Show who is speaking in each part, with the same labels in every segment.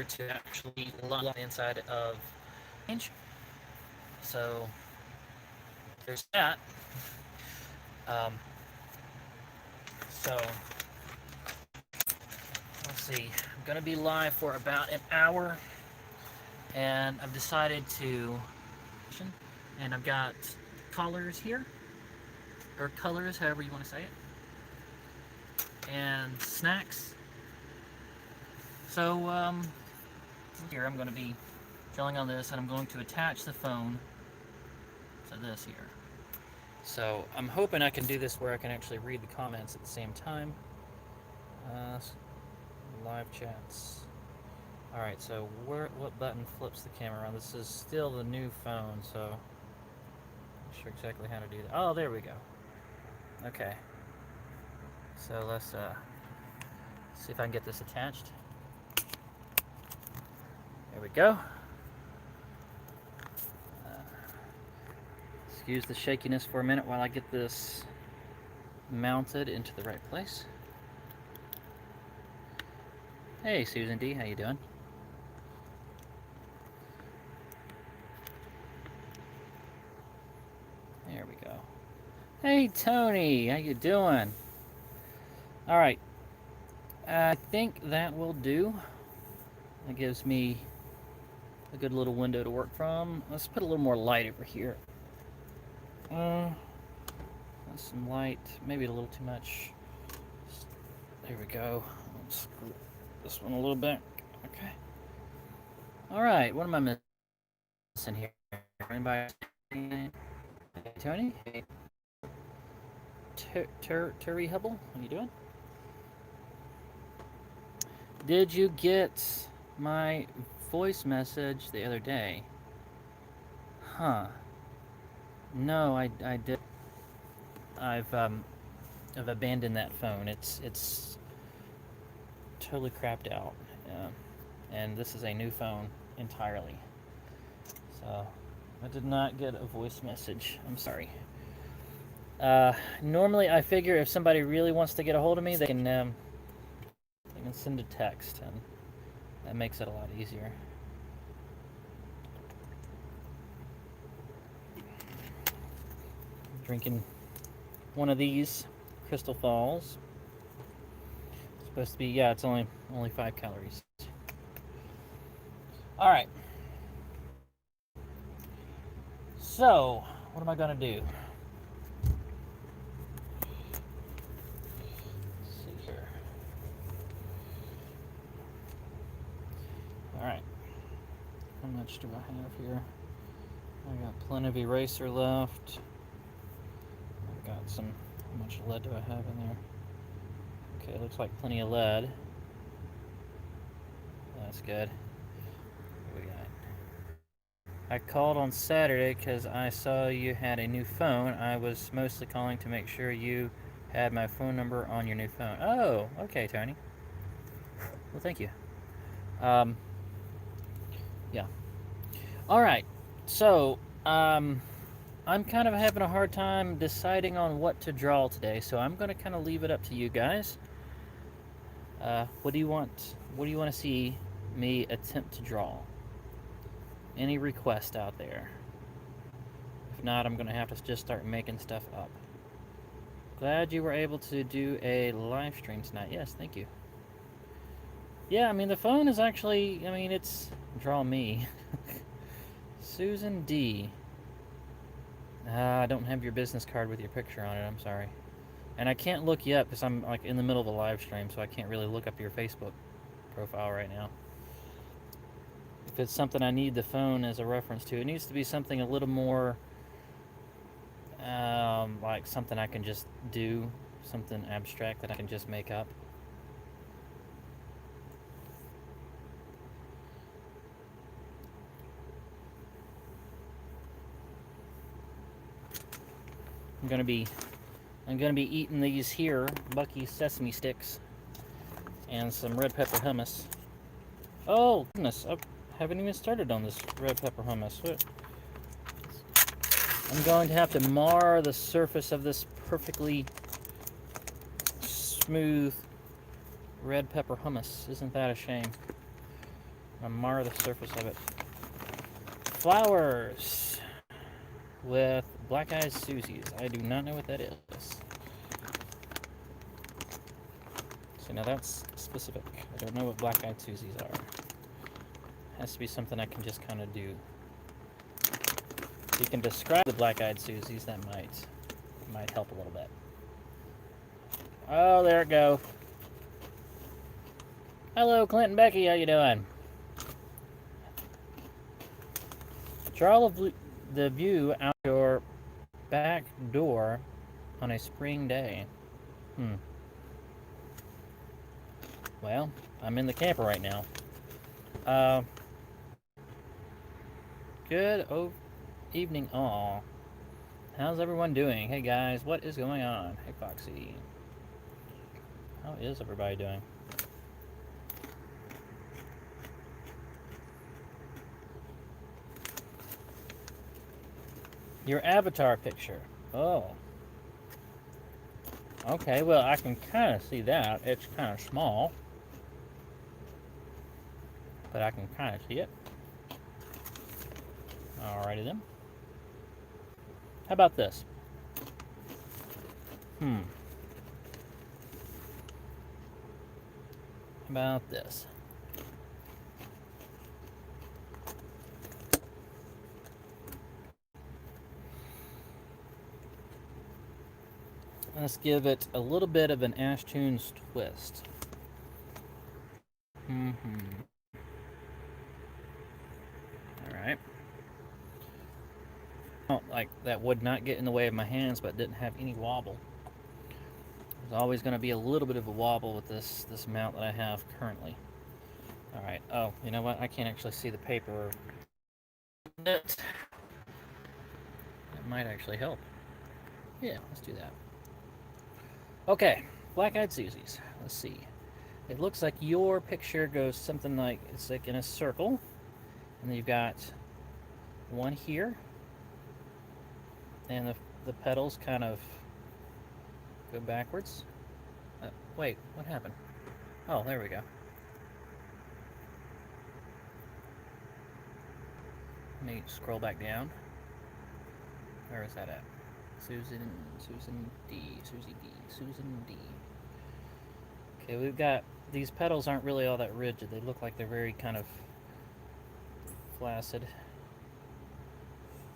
Speaker 1: to actually line the inside of change. So there's that. Um, so let's see. I'm gonna be live for about an hour, and I've decided to, and I've got colors here, or colors, however you want to say it, and snacks. So here I'm going to be drawing on this, and I'm going to attach the phone to this here. So I'm hoping I can do this where I can actually read the comments at the same time. Live chats. Alright, so what button flips the camera on? This is still the new phone, so I'm not sure exactly how to do that. Oh, there we go. Okay. So let's see if I can get this attached. There we go. Excuse the shakiness for a minute while I get this mounted into the right place. Hey, Susan D, how you doing? There we go. Hey, Tony, how you doing? All right, I think that will do. That gives me a good little window to work from. Let's put a little more light over here. Some light, maybe a little too much. There we go. Let's screw this one a little bit. Okay. All right, what am I missing here? Anybody? Hey, Tony? Hey. Terry Hubble, how you doing? Did you get my voice message the other day? Huh. No, I did. I've abandoned that phone. It's totally crapped out, and this is a new phone entirely. So I did not get a voice message. I'm sorry. Normally, I figure if somebody really wants to get a hold of me, they can send a text, and that makes it a lot easier. Drinking one of these Crystal Falls. It's supposed to be, yeah, it's only 5 calories. All right. So, what am I gonna do? Let's see here. All right. How much do I have here? I got plenty of eraser left. I've got some. How much lead do I have in there? Okay, looks like plenty of lead. That's good. What we got? I called on Saturday because I saw you had a new phone. I was mostly calling to make sure you had my phone number on your new phone. Oh, okay, Tony. Well, thank you. Yeah. All right. So, I'm kind of having a hard time deciding on what to draw today, so I'm going to kind of leave it up to you guys. What do you want? What do you want to see me attempt to draw? Any request out there? If not, I'm going to have to just start making stuff up. Glad you were able to do a live stream tonight. Yes, thank you. Yeah, I mean, the phone is actually, I mean, it's draw me. Susan D. I don't have your business card with your picture on it. I'm sorry. And I can't look you up because I'm like in the middle of a live stream, so I can't really look up your Facebook profile right now. If it's something I need the phone as a reference to, it needs to be something a little more like something I can just do, something abstract that I can just make up. I'm gonna be eating these here Buc-ee's sesame sticks and some red pepper hummus. Oh goodness, I haven't even started on this red pepper hummus. I'm going to have to mar the surface of this perfectly smooth red pepper hummus. Isn't that a shame? I'm gonna mar the surface of it. Flowers with black-eyed Susies. I do not know what that is. So now that's specific. I don't know what black-eyed Susies are. Has to be something I can just kind of do. If you can describe the black-eyed Susies, that might help a little bit. Oh, there it go. Hello, Clint and Becky. How you doing? Draw the view out your back door on a spring day. Well, I'm in the camper right now. Good evening, all. How's everyone doing? Hey guys, what is going on? Hey Foxy. How is everybody doing? Your avatar picture. Oh. Okay, well, I can kind of see that. It's kind of small. But I can kind of see it. Alrighty then. How about this? How about this? Let's give it a little bit of an Ashtoons twist. Alright. Oh, like that would not get in the way of my hands, but didn't have any wobble. There's always going to be a little bit of a wobble with this mount that I have currently. Alright, oh, you know what? I can't actually see the paper. That might actually help. Yeah, let's do that. Okay, black-eyed Susies. Let's see. It looks like your picture goes something like, it's like in a circle. And then you've got one here. And the petals kind of go backwards. Wait, what happened? Oh, there we go. Let me scroll back down. Where is that at? Susan D. Okay, we've got, these petals aren't really all that rigid. They look like they're very kind of flaccid,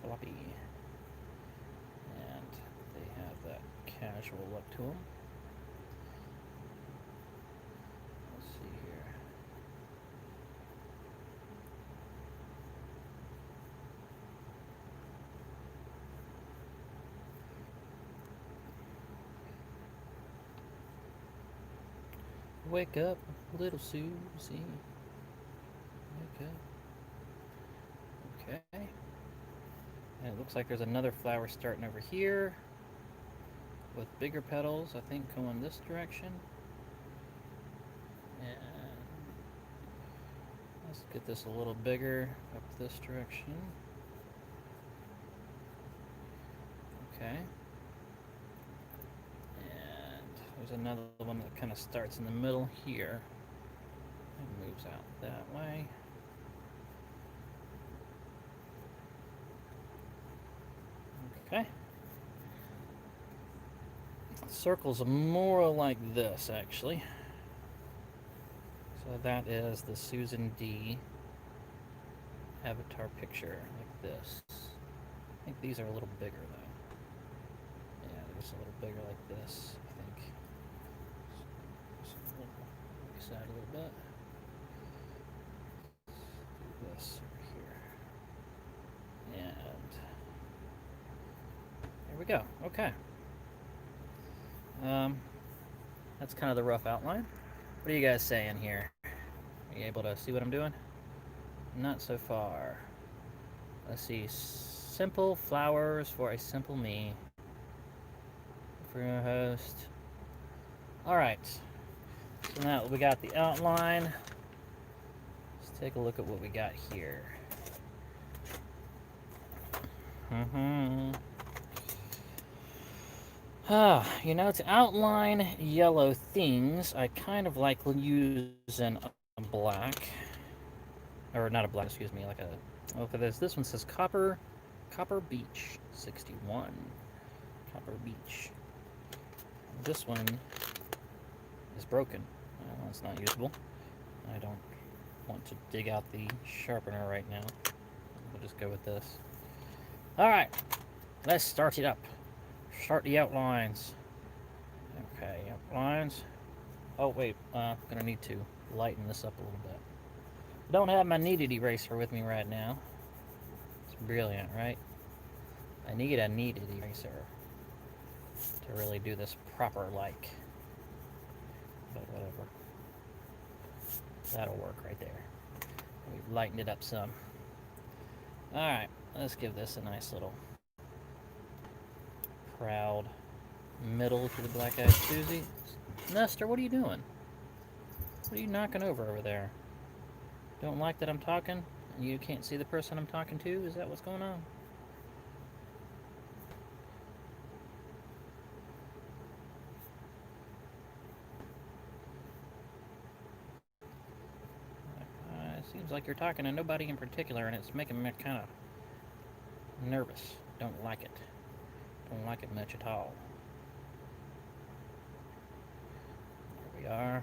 Speaker 1: floppy, and they have that casual look to them. Let's see here. Wake up, little Susie. Wake up. Okay. And it looks like there's another flower starting over here with bigger petals, I think, going this direction. And let's get this a little bigger up this direction. Okay. There's another one that kind of starts in the middle here and moves out that way. Okay. Circles are more like this, actually. So that is the Susan D avatar picture, like this. I think these are a little bigger, though. Yeah, they're just a little bigger like this, I think. Side a little bit. Do this over here. And there we go. Okay. That's kind of the rough outline. What are you guys saying here? Are you able to see what I'm doing? Not so far. Let's see. Simple flowers for a simple me. For your host. Alright. So now we got the outline. Let's take a look at what we got here. You know, to outline yellow things, I kind of like using a black. or not a black, excuse me, like a, look at this. This one says Copper Beach 61. Copper Beach. This one is broken. Well, it's not usable. I don't want to dig out the sharpener right now. We'll just go with this. Alright, let's start it up. Start the outlines. Okay, outlines. Oh, wait, gonna need to lighten this up a little bit. I don't have my kneaded eraser with me right now. It's brilliant, right? I need a kneaded eraser to really do this proper like. But whatever. That'll work right there. We've lightened it up some. Alright, let's give this a nice little proud middle to the black-eyed Susie. Nestor, what are you doing? What are you knocking over there? Don't like that I'm talking and you can't see the person I'm talking to? Is that what's going on? It seems like you're talking to nobody in particular and it's making me kind of nervous. Don't like it. Don't like it much at all. There we are.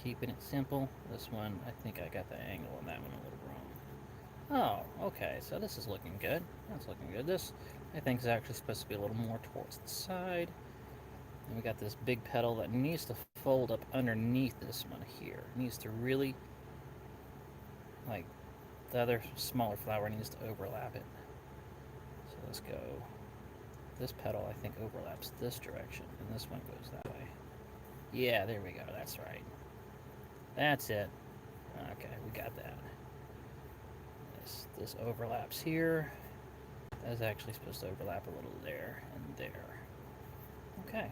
Speaker 1: Keeping it simple. This one, I think I got the angle on that one a little wrong. Oh, okay, so this is looking good. That's looking good. This, I think, is actually supposed to be a little more towards the side. And we got this big petal that needs to fold up underneath this one here. It needs to really, like, the other smaller flower needs to overlap it. So let's go. This petal, I think, overlaps this direction, and this one goes that way. Yeah, there we go. That's right. That's it. Okay, we got that. This overlaps here. That's actually supposed to overlap a little there and there. Okay.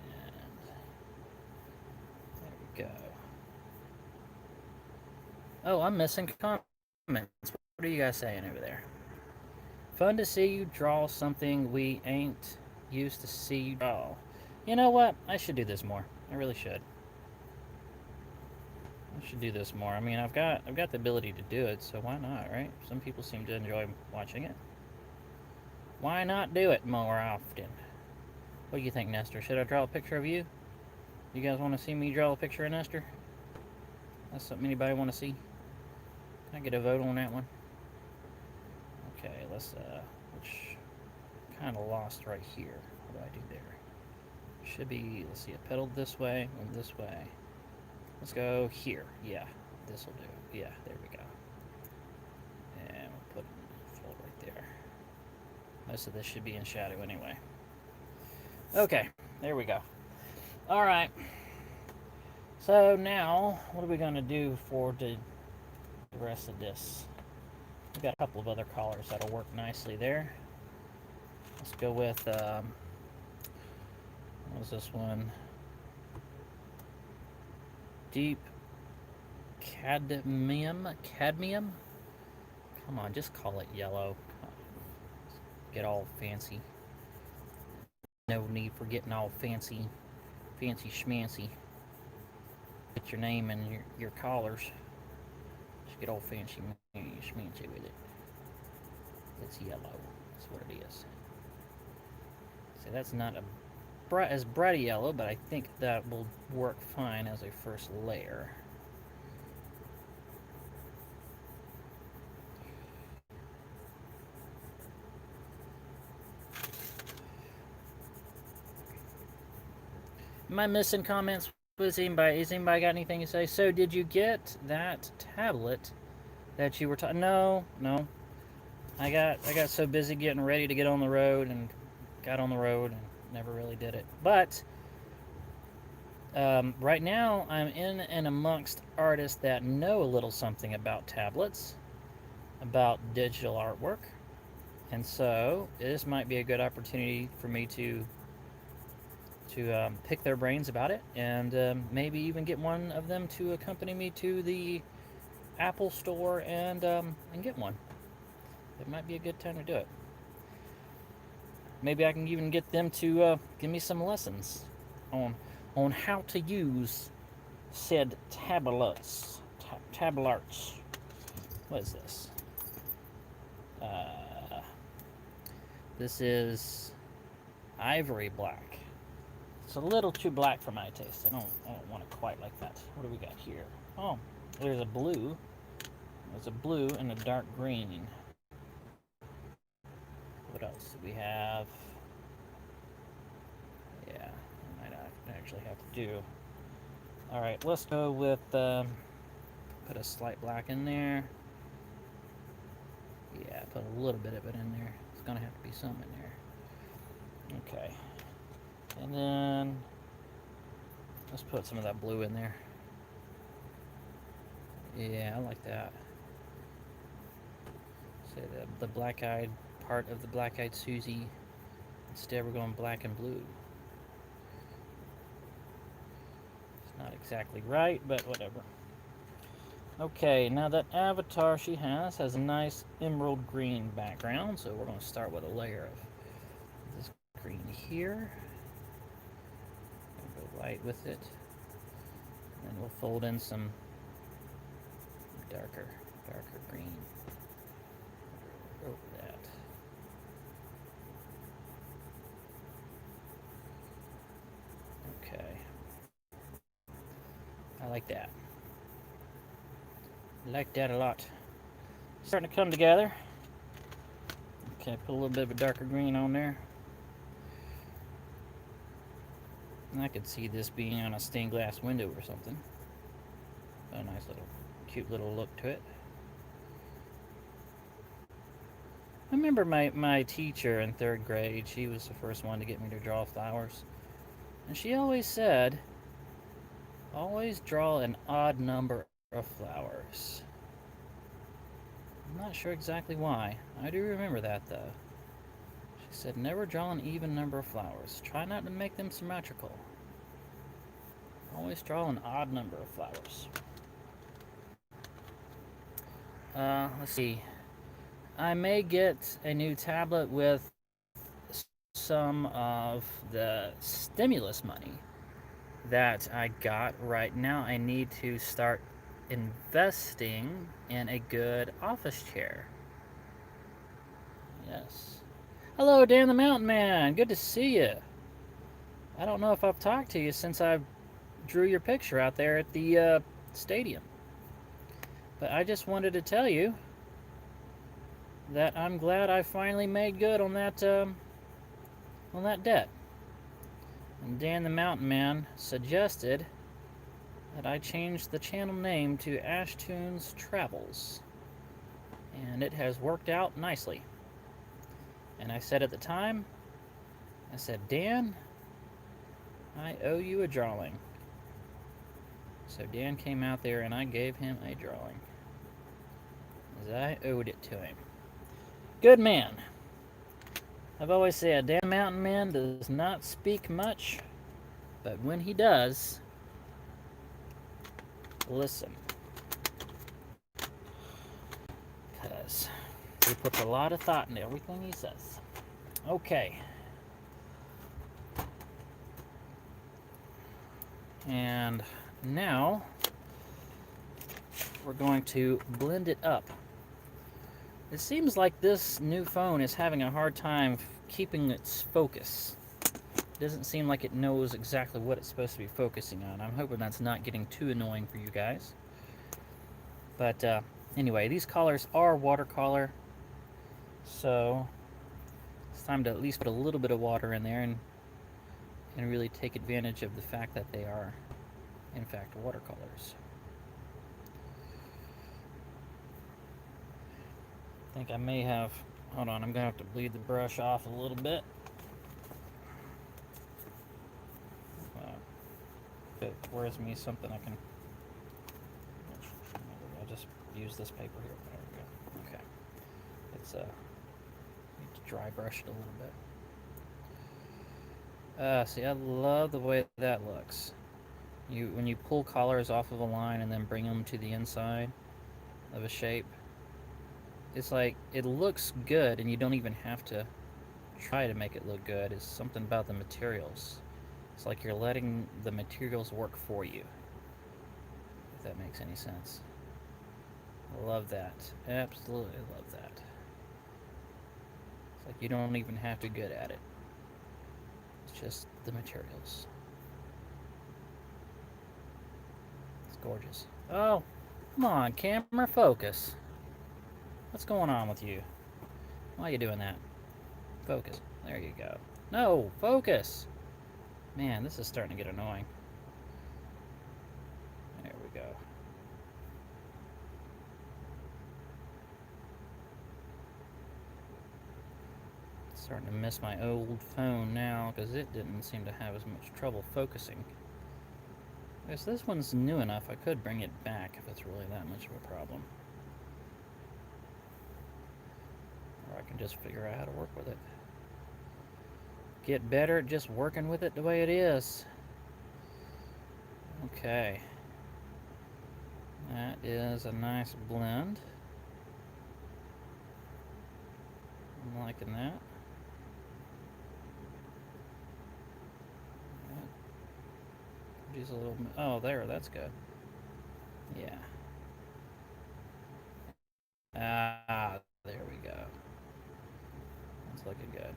Speaker 1: And there we go. Oh, I'm missing comments. What are you guys saying over there? Fun to see you draw something we ain't used to see you draw. You know what? I should do this more. I really should. I should do this more. I mean, I've got the ability to do it, so why not, right? Some people seem to enjoy watching it. Why not do it more often? What do you think, Nestor? Should I draw a picture of you? You guys want to see me draw a picture of Nestor? That's something anybody want to see? Can I get a vote on that one? Okay, let's, which kind of lost right here. What do I do there? Should be, let's see, a petal this way and this way. Let's go here. Yeah, this will do. Yeah, there we go. And we'll put it full right there. Most of this should be in shadow anyway. Okay, there we go. All right. So now, what are we going to do for the rest of this? We've got a couple of other colors that'll work nicely there. Let's go with, what was this one? Deep cadmium? Come on, just call it yellow. Get all fancy. No need for getting all fancy schmancy. Get your name and your collars. Just get all fancy schmancy with it. It's yellow. That's what it is. So that's not as bright a yellow, but I think that will work fine as a first layer. Am I missing comments? Has anybody got anything to say? So did you get that tablet that you were talking? No. I got so busy getting ready to get on the road and got on the road and never really did it. But right now I'm in and amongst artists that know a little something about tablets, about digital artwork, and so this might be a good opportunity for me to pick their brains about it, and maybe even get one of them to accompany me to the Apple store and get one. It might be a good time to do it. Maybe I can even get them to give me some lessons on how to use said tabulars. Tabularts. What is this? This is ivory black. It's a little too black for my taste. I don't want it quite like that. What do we got here? Oh, there's a blue. There's a blue and a dark green. What else do we have? Yeah, I might actually have to do. All right, let's go with put a slight black in there. Yeah, put a little bit of it in there. It's gonna have to be some in there. Okay, and then let's put some of that blue in there. Yeah, I like that. Say the black-eyed part of the black-eyed Susie. Instead, we're going black and blue. It's not exactly right, but whatever. Okay, now that avatar she has a nice emerald green background, so we're going to start with a layer of this green here. Go light with it, and we'll fold in some darker green over that. Okay, I like that. I like that a lot. Starting to come together. Okay, put a little bit of a darker green on there. And I could see this being on a stained glass window or something. A nice little, cute little look to it. I remember my teacher in 3rd grade, she was the first one to get me to draw flowers. And she always said, always draw an odd number of flowers. I'm not sure exactly why. I do remember that though. She said, never draw an even number of flowers. Try not to make them symmetrical. Always draw an odd number of flowers. Let's see. I may get a new tablet with some of the stimulus money that I got. Right now I need to start investing in a good office chair. Yes. Hello, Dan the Mountain Man. Good to see you. I don't know if I've talked to you since I drew your picture out there at the stadium. But I just wanted to tell you that I'm glad I finally made good on that debt. And Dan the Mountain Man suggested that I change the channel name to Ashtoons Travels. And it has worked out nicely. And I said at the time, I said, Dan, I owe you a drawing. So Dan came out there and I gave him a drawing, as I owed it to him. Good man. I've always said, Dan Mountain Man does not speak much, but when he does, listen. Because he puts a lot of thought into everything he says. Okay. And now we're going to blend it up. It seems like this new phone is having a hard time keeping its focus. It doesn't seem like it knows exactly what it's supposed to be focusing on. I'm hoping that's not getting too annoying for you guys. But anyway, these colors are watercolor, so it's time to at least put a little bit of water in there and really take advantage of the fact that they are, in fact, watercolors. I think I may have, hold on, I'm going to have to bleed the brush off a little bit. If it wears me something I can, I'll just use this paper here. There we go. Okay. It's, need to dry brush it a little bit. See, I love the way that looks. When you pull colors off of a line and then bring them to the inside of a shape, it's like, it looks good and you don't even have to try to make it look good. It's something about the materials. It's like you're letting the materials work for you. that makes any sense. Love that. Absolutely love that. It's like you don't even have to be good at it. It's just the materials. It's gorgeous. Oh, come on, camera, focus. What's going on with you? Why are you doing that? Focus. There you go. No, focus! Man, this is starting to get annoying. There we go. Starting to miss my old phone now because it didn't seem to have as much trouble focusing. I guess this one's new enough I could bring it back if it's really that much of a problem. Or I can just figure out how to work with it. Get better at just working with it the way it is. Okay. That is a nice blend. I'm liking that. Just a little. Oh, there. That's good. Yeah. Ah, there we go. That's looking good.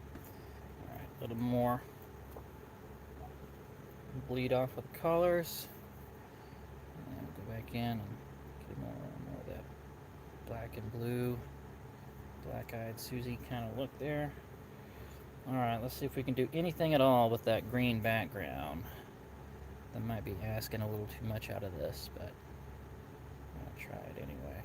Speaker 1: All right, a little more. Bleed off with the colors. And then go back in and get more of that black and blue, black-eyed Susie kind of look there. All right, let's see if we can do anything at all with that green background. That might be asking a little too much out of this, but I'll try it anyway.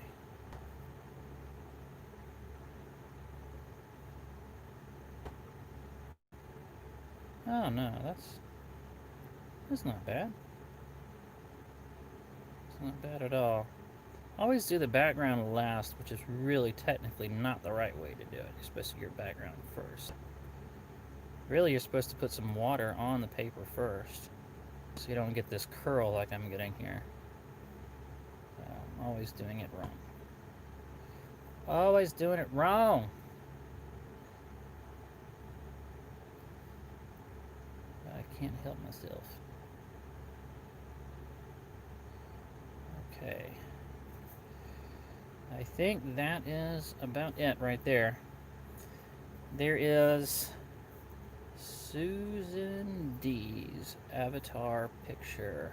Speaker 1: Oh no, that's not bad. It's not bad at all. Always do the background last, which is really technically not the right way to do it. You're supposed to do your background first. Really, you're supposed to put some water on the paper first, so you don't get this curl like I'm getting here. I'm always doing it wrong. Always doing it wrong. I can't help myself. Okay. I think that is about it right there. There is Susan D's avatar picture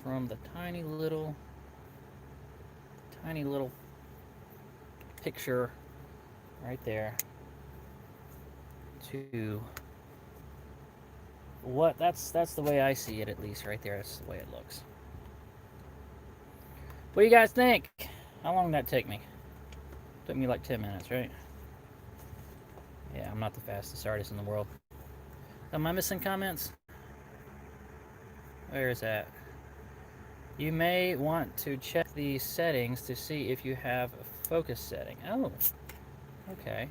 Speaker 1: from the tiny little picture right there to what that's the way I see it, at least right there. That's the way it looks. What do you guys think? How long did that take me? Took me like 10 minutes, right? Yeah, I'm not the fastest artist in the world. Am I missing comments? Where is that? You may want to check the settings to see if you have a focus setting. Oh, okay.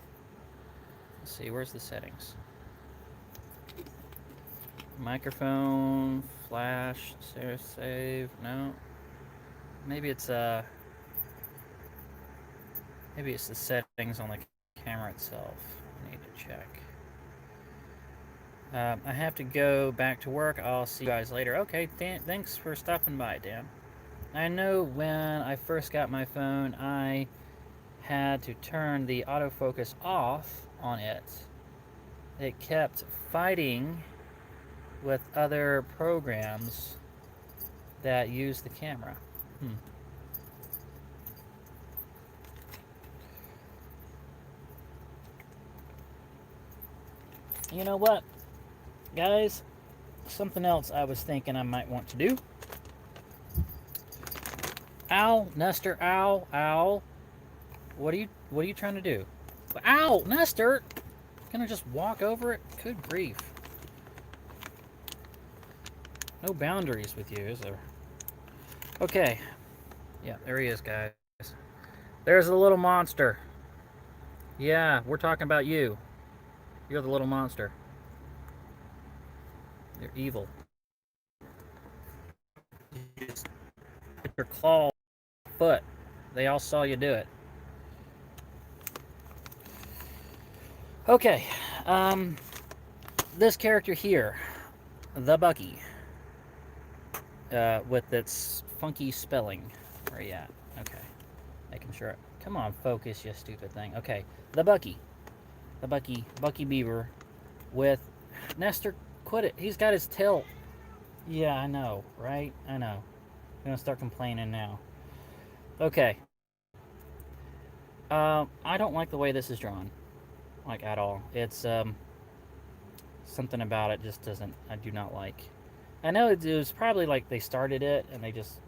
Speaker 1: Let's see, where's the settings? Microphone, flash, save, no. Maybe it's the settings on the camera itself. I need to check. I have to go back to work. I'll see you guys later. Okay, thanks for stopping by, Dan. I know when I first got my phone, I had to turn the autofocus off on it. It kept fighting with other programs that use the camera. You know what, guys? Something else I was thinking I might want to do. Ow, Nestor, ow, ow. What are you trying to do? Ow, Nestor! Gonna just walk over it? Good grief. No boundaries with you, is there? Okay. Yeah, there he is, guys. There's the little monster. Yeah, we're talking about you. You're the little monster. You're evil. You just put your claw foot. They all saw you do it. Okay. This character here, the Bucky. with its funky spelling. Where are you at? Okay, making sure. Come on, focus, you stupid thing. Okay, the Bucky Beaver with Nestor. Quit it. He's got his tail. Yeah, I know, right? I know. I'm gonna start complaining now. Okay. I don't like the way this is drawn, like at all. It's something about it just doesn't. I do not like. I know it was probably like they started it and they just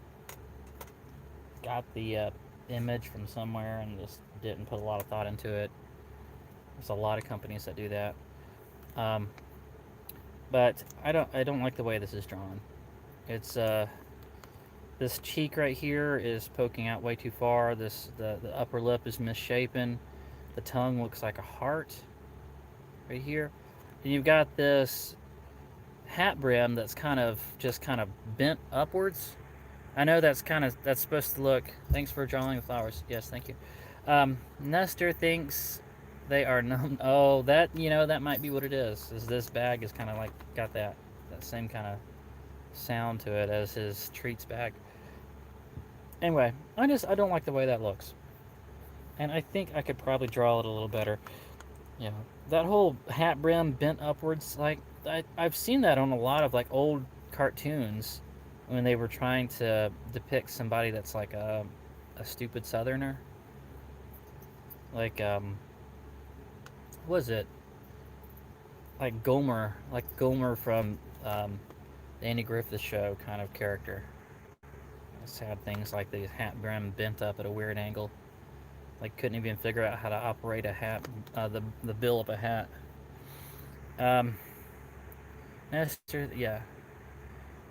Speaker 1: got the image from somewhere and just didn't put a lot of thought into it. There's a lot of companies that do that. Um, but I don't like the way this is drawn. It's this cheek right here is poking out way too far. The upper lip is misshapen. The tongue looks like a heart right here. And you've got this hat brim that's kind of bent upwards. I know that's supposed to look. Thanks for drawing the flowers. Yes, thank you. Nestor thinks they are no. Oh, that might be what it is. Is this bag is kind of like got that same kind of sound to it as his treats bag. Anyway, I don't like the way that looks, and I think I could probably draw it a little better. You know, that whole hat brim bent upwards, like I've seen that on a lot of like old cartoons when they were trying to depict somebody that's like a stupid southerner. Like was it like Gomer from the Andy Griffith Show kind of character. It's had things like the hat brim bent up at a weird angle. Like couldn't even figure out how to operate a hat, the bill of a hat. Um, Nestor, yeah,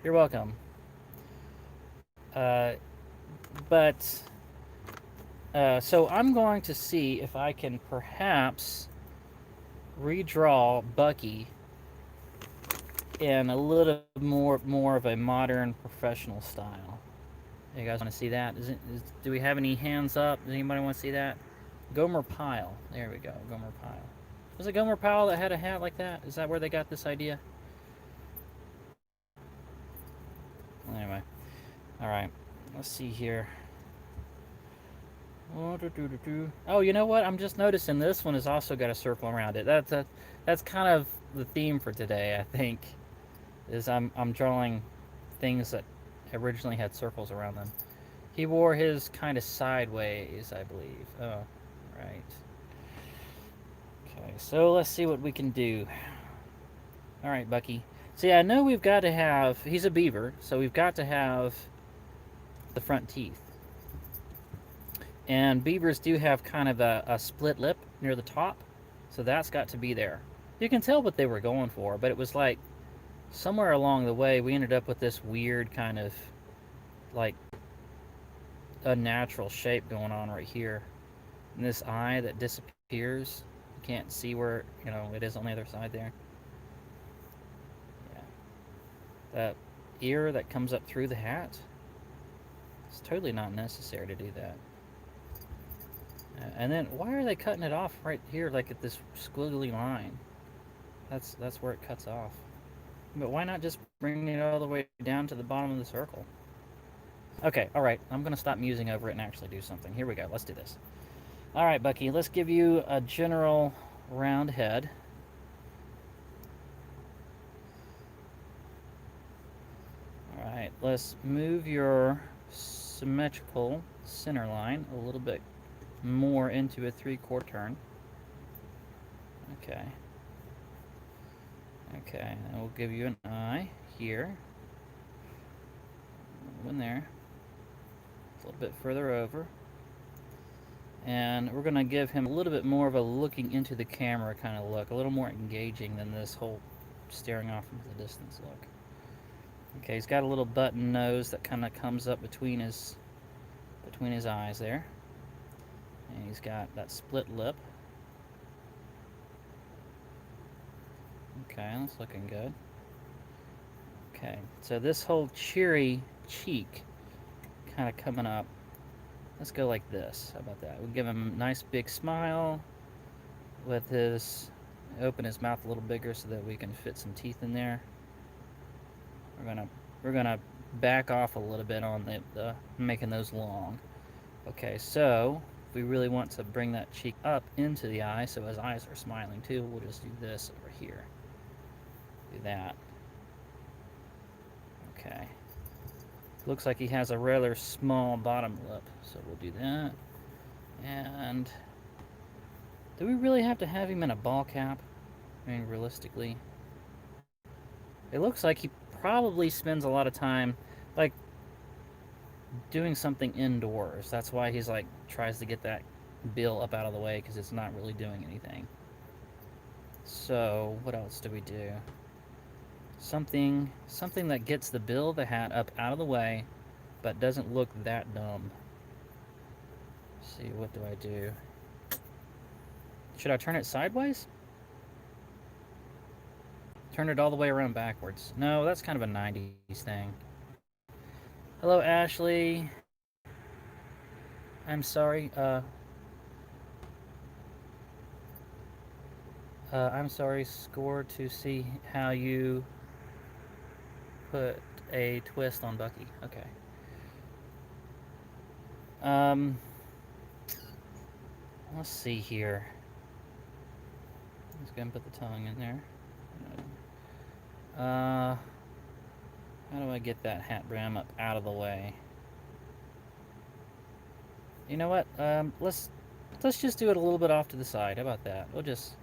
Speaker 1: you're welcome. Uh, but so I'm going to see if I can perhaps redraw Bucky in a little more of a modern professional style. You guys want to see that? Do we have any hands up? Does anybody want to see that? Gomer Pyle. There we go. Gomer Pyle. Was it Gomer Pyle that had a hat like that? Is that where they got this idea? Anyway. Alright. Let's see here. Oh, you know what? I'm just noticing this one has also got a circle around it. That's kind of the theme for today, I think. Is I'm drawing things that originally had circles around them. He wore his kind of sideways, I believe. Oh, right. Okay, so let's see what we can do. All right, Bucky. See, I know we've got to have. He's a beaver, so we've got to have the front teeth. And beavers do have kind of a split lip near the top, so that's got to be there. You can tell what they were going for, but it was like somewhere along the way we ended up with this weird kind of like unnatural shape going on right here. And this eye that disappears. You can't see where, it is on the other side there. Yeah. That ear that comes up through the hat. It's totally not necessary to do that. And then why are they cutting it off right here like at this squiggly line? That's where it cuts off. But why not just bring it all the way down to the bottom of the circle? Okay, alright. I'm going to stop musing over it and actually do something. Here we go. Let's do this. Alright, Bucky. Let's give you a general round head. Alright, let's move your symmetrical center line a little bit more into a 3/4 turn. Okay. Okay, and we'll give you an eye here. In there. A little bit further over. And we're going to give him a little bit more of a looking into the camera kind of look. A little more engaging than this whole staring off into the distance look. Okay, he's got a little button nose that kind of comes up between his eyes there. And he's got that split lip. Okay, that's looking good. Okay, so this whole cheery cheek kind of coming up. Let's go like this. How about that? We'll give him a nice big smile with open his mouth a little bigger so that we can fit some teeth in there. We're gonna back off a little bit on the making those long. Okay, so if we really want to bring that cheek up into the eye, so his eyes are smiling too, we'll just do this over here. Do that. Okay. Looks like he has a rather small bottom lip, so we'll do that. And do we really have to have him in a ball cap? I mean, realistically. It looks like he probably spends a lot of time, like, doing something indoors. That's why he's, like, tries to get that bill up out of the way, because it's not really doing anything. So, what else do we do? Something that gets the bill of the hat up out of the way, but doesn't look that dumb. Let's see, what do I do? Should I turn it sideways? Turn it all the way around backwards. No, that's kind of a 90s thing. Hello, Ashley. I'm sorry. I'm sorry, Score, to see how you put a twist on Bucky. Okay. Let's see here. Let's go and put the tongue in there. How do I get that hat brim up out of the way? You know what? Let's just do it a little bit off to the side. How about that? We'll just,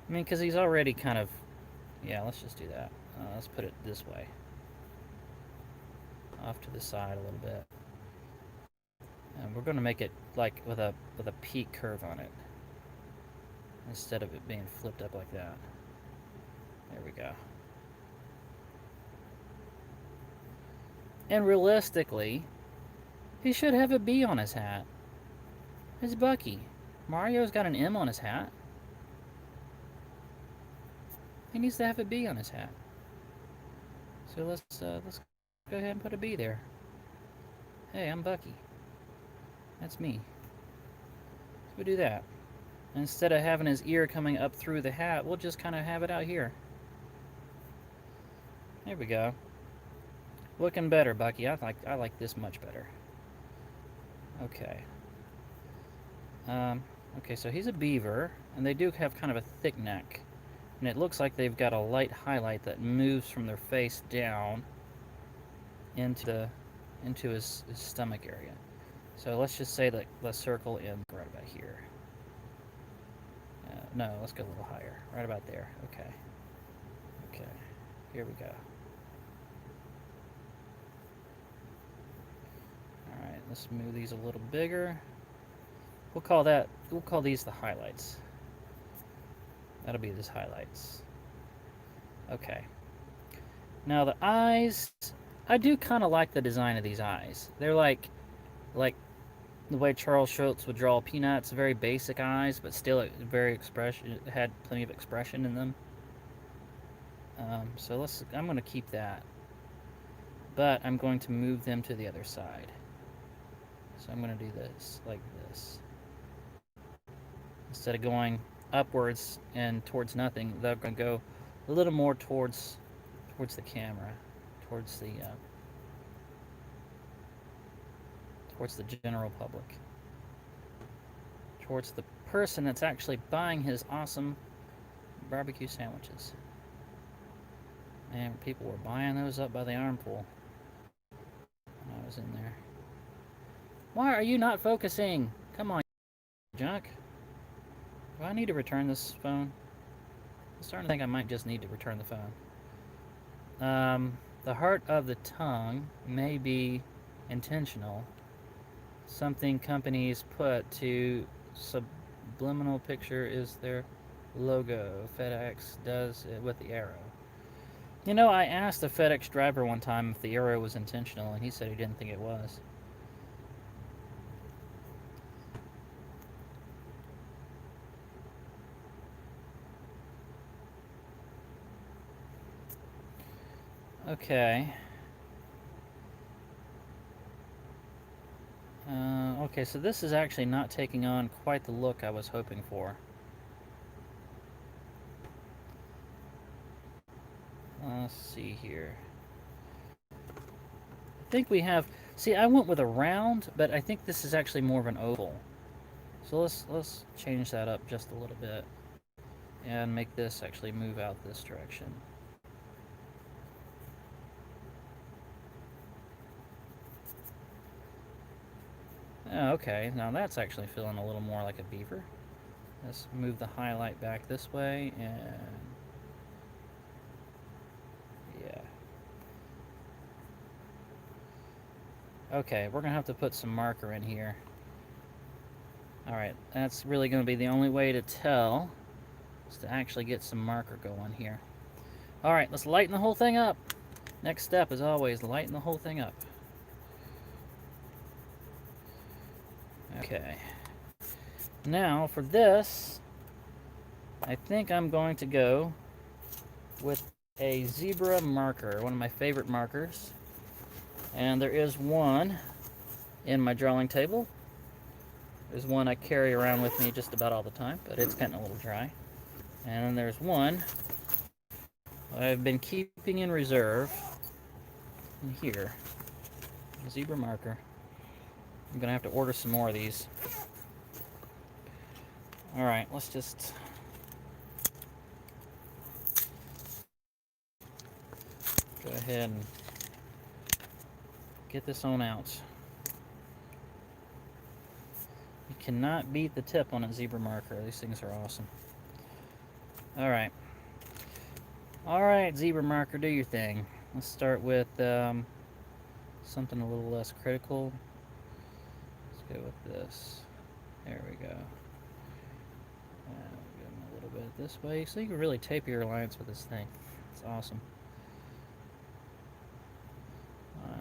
Speaker 1: I mean, because he's already kind of, yeah, let's just do that. Let's put it this way. Off to the side a little bit. And we're going to make it like with a peak curve on it, instead of it being flipped up like that. There we go. And realistically, he should have a B on his hat. It's Bucky. Mario's got an M on his hat. He needs to have a B on his hat. So let's go ahead and put a B there. Hey, I'm Bucky. That's me. So we do that. Instead of having his ear coming up through the hat, we'll just kind of have it out here. There we go. Looking better, Bucky. I like this much better. Okay. Okay, so he's a beaver, and they do have kind of a thick neck. And it looks like they've got a light highlight that moves from their face down into his stomach area. So let's just say that let's circle in right about here. No, let's go a little higher. Right about there. Okay. Okay. Here we go. Alright, let's move these a little bigger. We'll call these the highlights. That'll be his highlights. Okay. Now the eyes, I do kind of like the design of these eyes. They're like the way Charles Schultz would draw Peanuts, very basic eyes, but still very had plenty of expression in them. So I'm going to keep that. But I'm going to move them to the other side. So I'm going to do this, like this. Instead of going upwards and towards nothing, they're going to go a little more towards the camera, towards the general public, towards the person that's actually buying his awesome barbecue sandwiches. Man, people were buying those up by the armful when I was in there. Why are you not focusing? Come on, junk. Do I need to return this phone? I'm starting to think I might just need to return the phone. The heart of the tongue may be intentional. Something companies put to subliminal picture is their logo. FedEx does it with the arrow. You know, I asked a FedEx driver one time if the arrow was intentional, and he said he didn't think it was. Okay. Okay, so this is actually not taking on quite the look I was hoping for. Let's see here. think we have... See, I went with a round, but I think this is actually more of an oval. So let's change that up just a little bit and make this actually move out this direction. Okay, now that's actually feeling a little more like a beaver. Let's move the highlight back this way, and yeah. Okay, we're gonna have to put some marker in here. Alright, that's really gonna be the only way to tell, is to actually get some marker going here. Alright, let's lighten the whole thing up. Next step, as always, lighten the whole thing up. Okay. Now, for this, I think I'm going to go with a zebra marker, one of my favorite markers. And there is one in my drawing table. There's one I carry around with me just about all the time, but it's getting a little dry. And then there's one I've been keeping in reserve in here. A zebra marker. I'm gonna have to order some more of these. Alright, let's just go ahead and get this on out. You cannot beat the tip on a zebra marker. These things are awesome. Alright. Alright, zebra marker, do your thing. Let's start with something a little less critical. Let's go with this. There we go. And give them a little bit this way. So you can really taper your lines with this thing. It's awesome.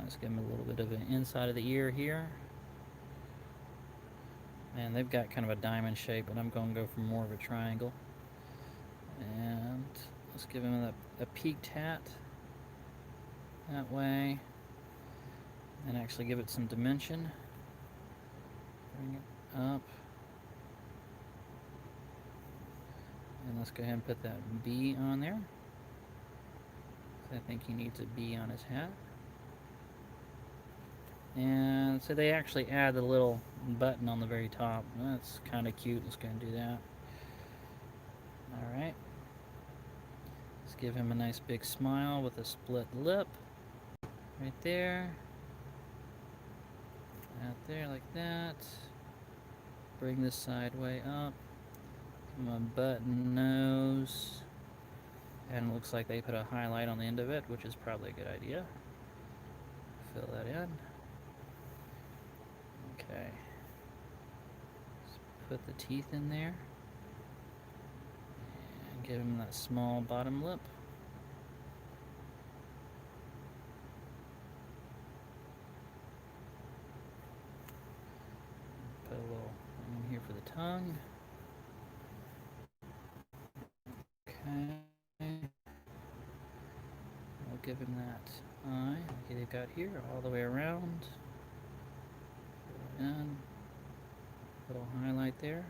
Speaker 1: Let's give them a little bit of an inside of the ear here. And they've got kind of a diamond shape, but I'm going to go for more of a triangle. And let's give him a peaked hat that way. And actually give it some dimension. Bring it up. And let's go ahead and put that B on there. I think he needs a B on his hat. And so they actually add the little button on the very top. That's kind of cute. Let's go and do that. Alright. Let's give him a nice big smile with a split lip. Right there. Out there like that. Bring this side way up. Give him a button nose. And it looks like they put a highlight on the end of it, which is probably a good idea. Fill that in. Okay. Let's put the teeth in there. And give him that small bottom lip. Put a little thing in here for the tongue. Okay. We'll give him that eye like they've got here all the way around. And little highlight there.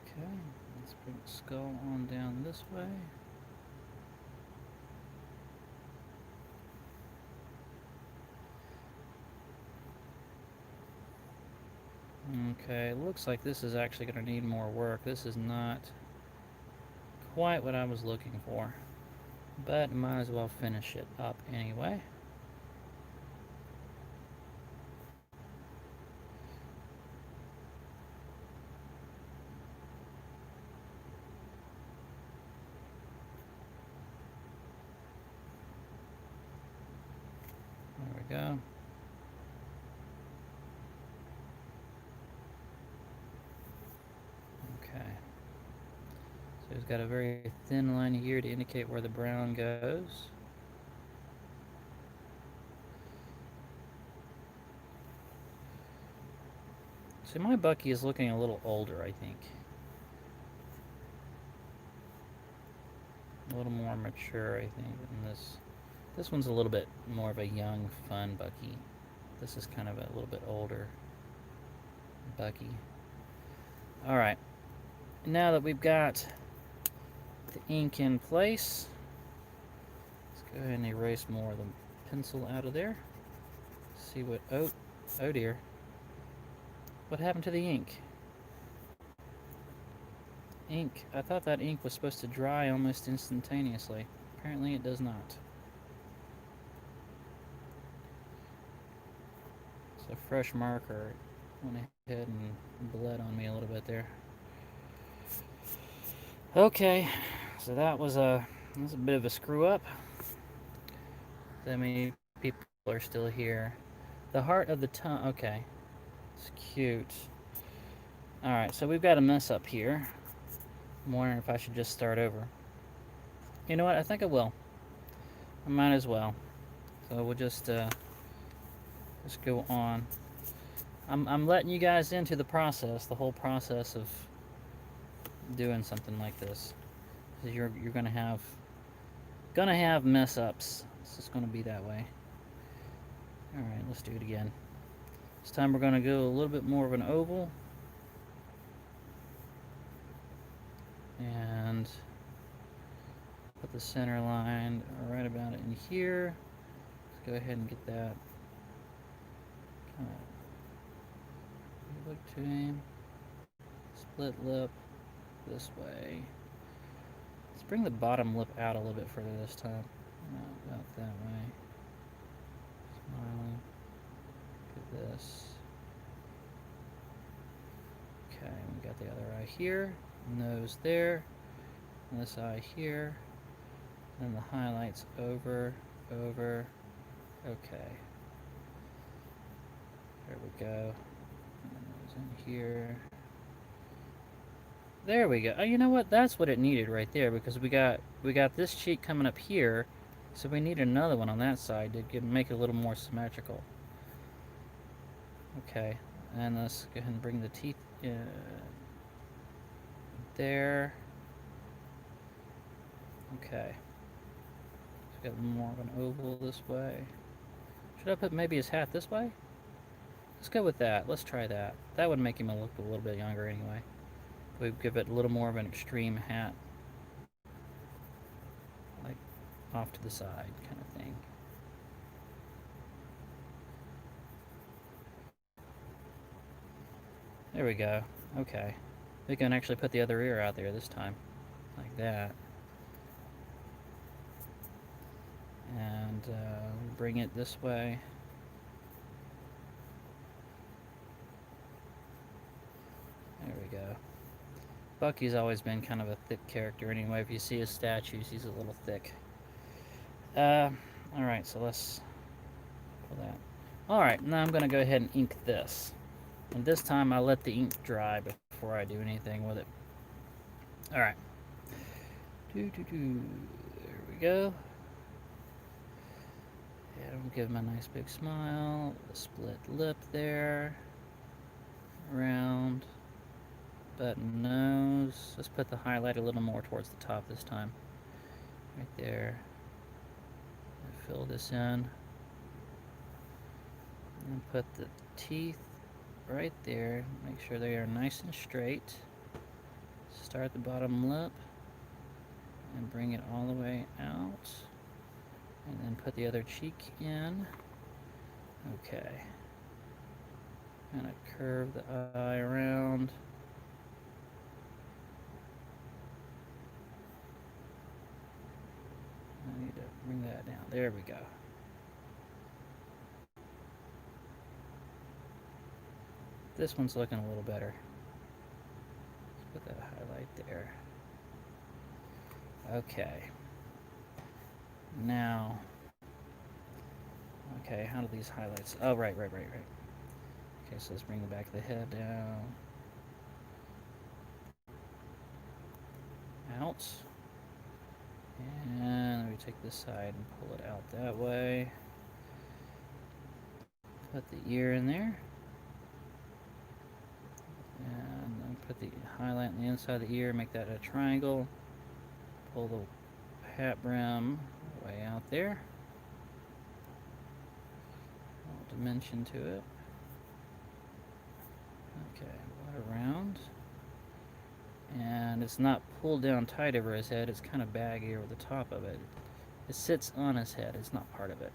Speaker 1: Okay, let's bring the skull on down this way. Okay, looks like this is actually going to need more work. This is not quite what I was looking for, but might as well finish it up anyway. There we go. Okay. So it's got a very thin line here to indicate where the brown goes. See, my Bucky is looking a little older, I think. A little more mature, I think, than this. This one's a little bit more of a young, fun Bucky. This is kind of a little bit older buggy. Alright, now that we've got the ink in place, let's go ahead and erase more of the pencil out of there. See what, oh dear. What happened to the ink? I thought that ink was supposed to dry almost instantaneously. Apparently it does not. So fresh marker went ahead and bled on me a little bit there. Okay, so that was a bit of a screw up. That many people are still here. The heart of the tongue. Okay, it's cute. All right, so we've got a mess up here. I'm wondering if I should just start over. You know what? I think I will. I might as well. So we'll just go on. I'm letting you guys into the process, the whole process of doing something like this. You're gonna have mess ups. It's just gonna be that way. All right, let's do it again. This time we're gonna go a little bit more of an oval, and put the center line right about in here. Let's go ahead and get that. Look to him. Split lip this way. Let's bring the bottom lip out a little bit further this time. Not about that way. Smiling. Look at this. Okay, we got the other eye here. Nose there. And this eye here. And the highlights over. Okay. There we go. In here. There we go. Oh, you know what? That's what it needed right there, because we got this cheek coming up here, so we need another one on that side to make it a little more symmetrical. Okay, and let's go ahead and bring the teeth there. Okay. Let's get more of an oval this way. Should I put maybe his hat this way? Let's go with that. Let's try that. That would make him look a little bit younger anyway. We give it a little more of an extreme hat. Like off to the side kind of thing. There we go. Okay. We can actually put the other ear out there this time. Like that. And bring it this way. There we go. Bucky's always been kind of a thick character anyway. If you see his statues, he's a little thick. Alright, so let's pull that. Alright, now I'm going to go ahead and ink this. And this time I let the ink dry before I do anything with it. Alright. There we go. And we'll give him a nice big smile. The split lip there. Round. Button nose. Let's put the highlight a little more towards the top this time. Right there. And fill this in. And put the teeth right there. Make sure they are nice and straight. Start the bottom lip. And bring it all the way out. And then put the other cheek in. Okay. Kind of curve the eye around. I need to bring that down. There we go. This one's looking a little better. Let's put that highlight there. Okay. Now, okay, how do these highlights? Oh, right. Okay, so let's bring the back of the head down. Out. And we take this side and pull it out that way. Put the ear in there. And then put the highlight on the inside of the ear, make that a triangle. Pull the hat brim way out there. dimension to it. Okay, right around. And it's not pulled down tight over his head, it's kind of baggy over the top of it. It sits on his head, it's not part of it.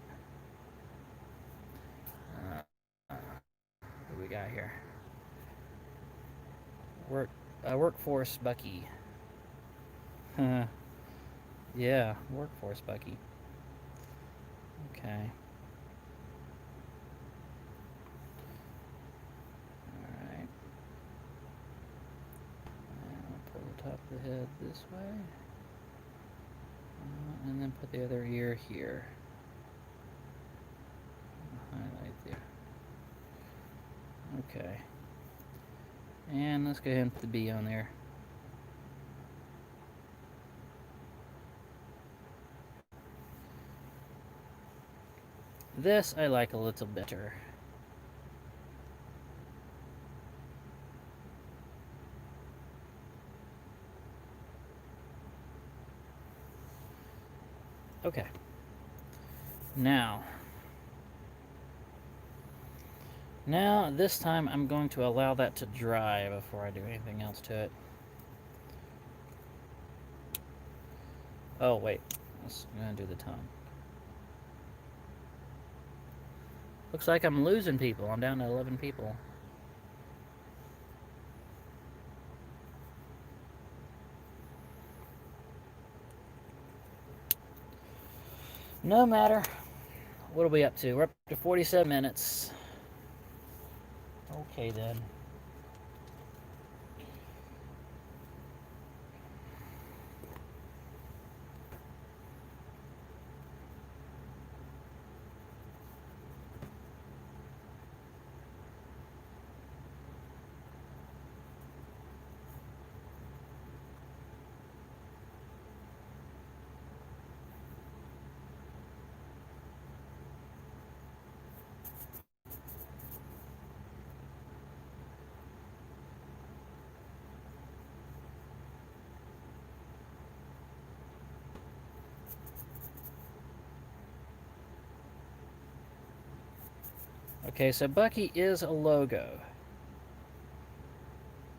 Speaker 1: What do we got here? Workforce Bucky. Yeah, Workforce Bucky. Okay. Alright. I'll pull the top of the head this way. And then put the other ear here. Highlight there. Okay. And let's go ahead and put the B on there. This I like a little better. Okay. Now, this time I'm going to allow that to dry before I do anything else to it. Oh, wait. I'm going to do the tongue. Looks like I'm losing people. I'm down to 11 people. No matter. What are we up to? We're up to 47 minutes. Okay, then. Okay, so Bucky is a logo.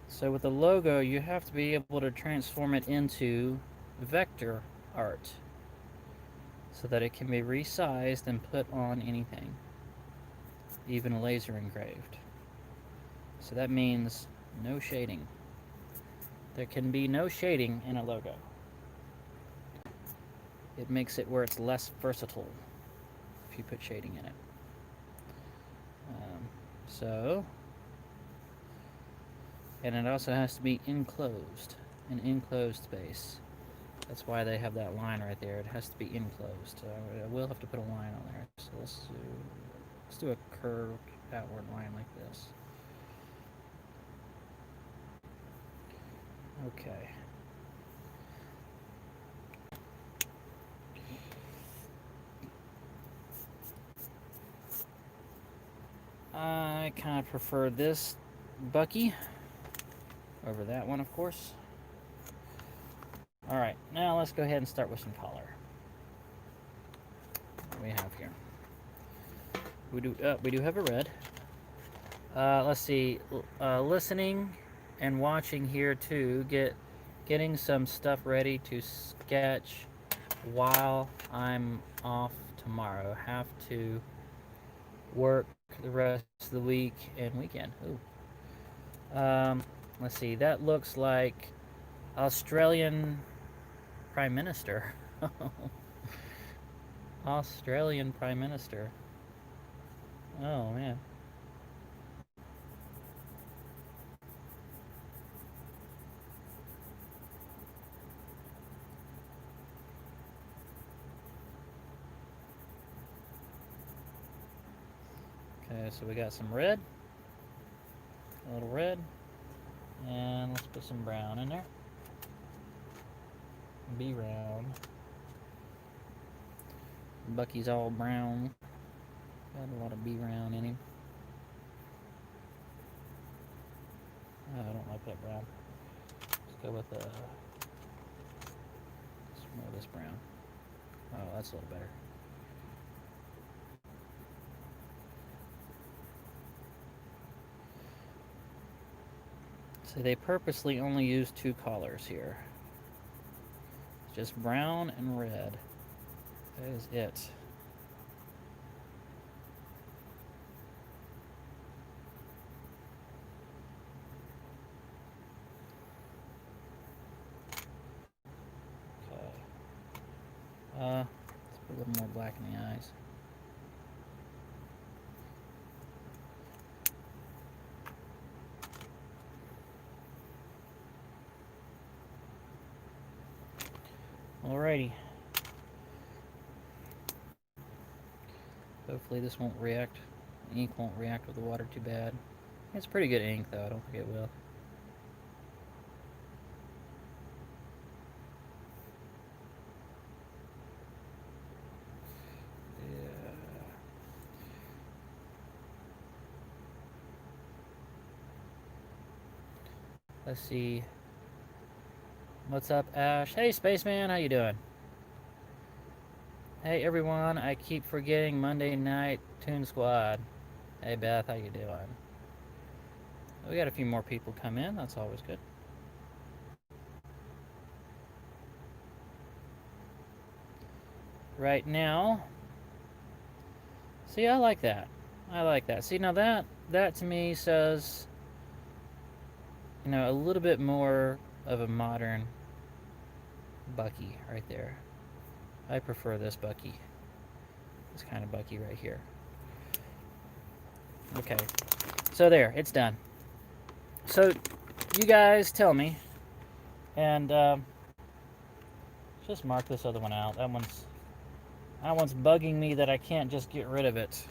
Speaker 1: So with the logo, you have to be able to transform it into vector art so that it can be resized and put on anything, even laser engraved. So that means no shading. There can be no shading in a logo. It makes it where it's less versatile if you put shading in it. And it also has to be enclosed, an enclosed space. That's why they have that line right there. It has to be enclosed. I will have to put a line on there. So let's do a curved outward line like this. Okay. I kind of prefer this Bucky over that one, of course. Alright, now let's go ahead and start with some color. What do we have here? We do have a red. Let's see. Listening and watching here too. Getting some stuff ready to sketch while I'm off tomorrow. Have to work the rest of the week and weekend. Ooh. Let's see. That looks like Australian Prime Minister. Australian Prime Minister. Oh, man. Okay, so we got some red. A little red. And let's put some brown in there. Be round. Bucky's all brown. Got a lot of B-round in him. Oh, I don't like that brown. Let's go with some more of this brown. Oh, that's a little better. So they purposely only use two colors here. Just brown and red. That is it. Let's put a little more black in the eyes. Alrighty. Hopefully this won't react. The ink won't react with the water too bad. It's pretty good ink though, I don't think it will. Let's see. What's up, Ash? Hey, Spaceman, how you doing? Hey, everyone. I keep forgetting Monday night Toon Squad. Hey, Beth, how you doing? We got a few more people come in. That's always good. Right now. See, I like that. I like that. See, now that to me says, you know, a little bit more of a modern Bucky right there. I prefer this Bucky. This kind of Bucky right here. Okay. So there, it's done. So you guys tell me, and just mark this other one out. That one's bugging me that I can't just get rid of it.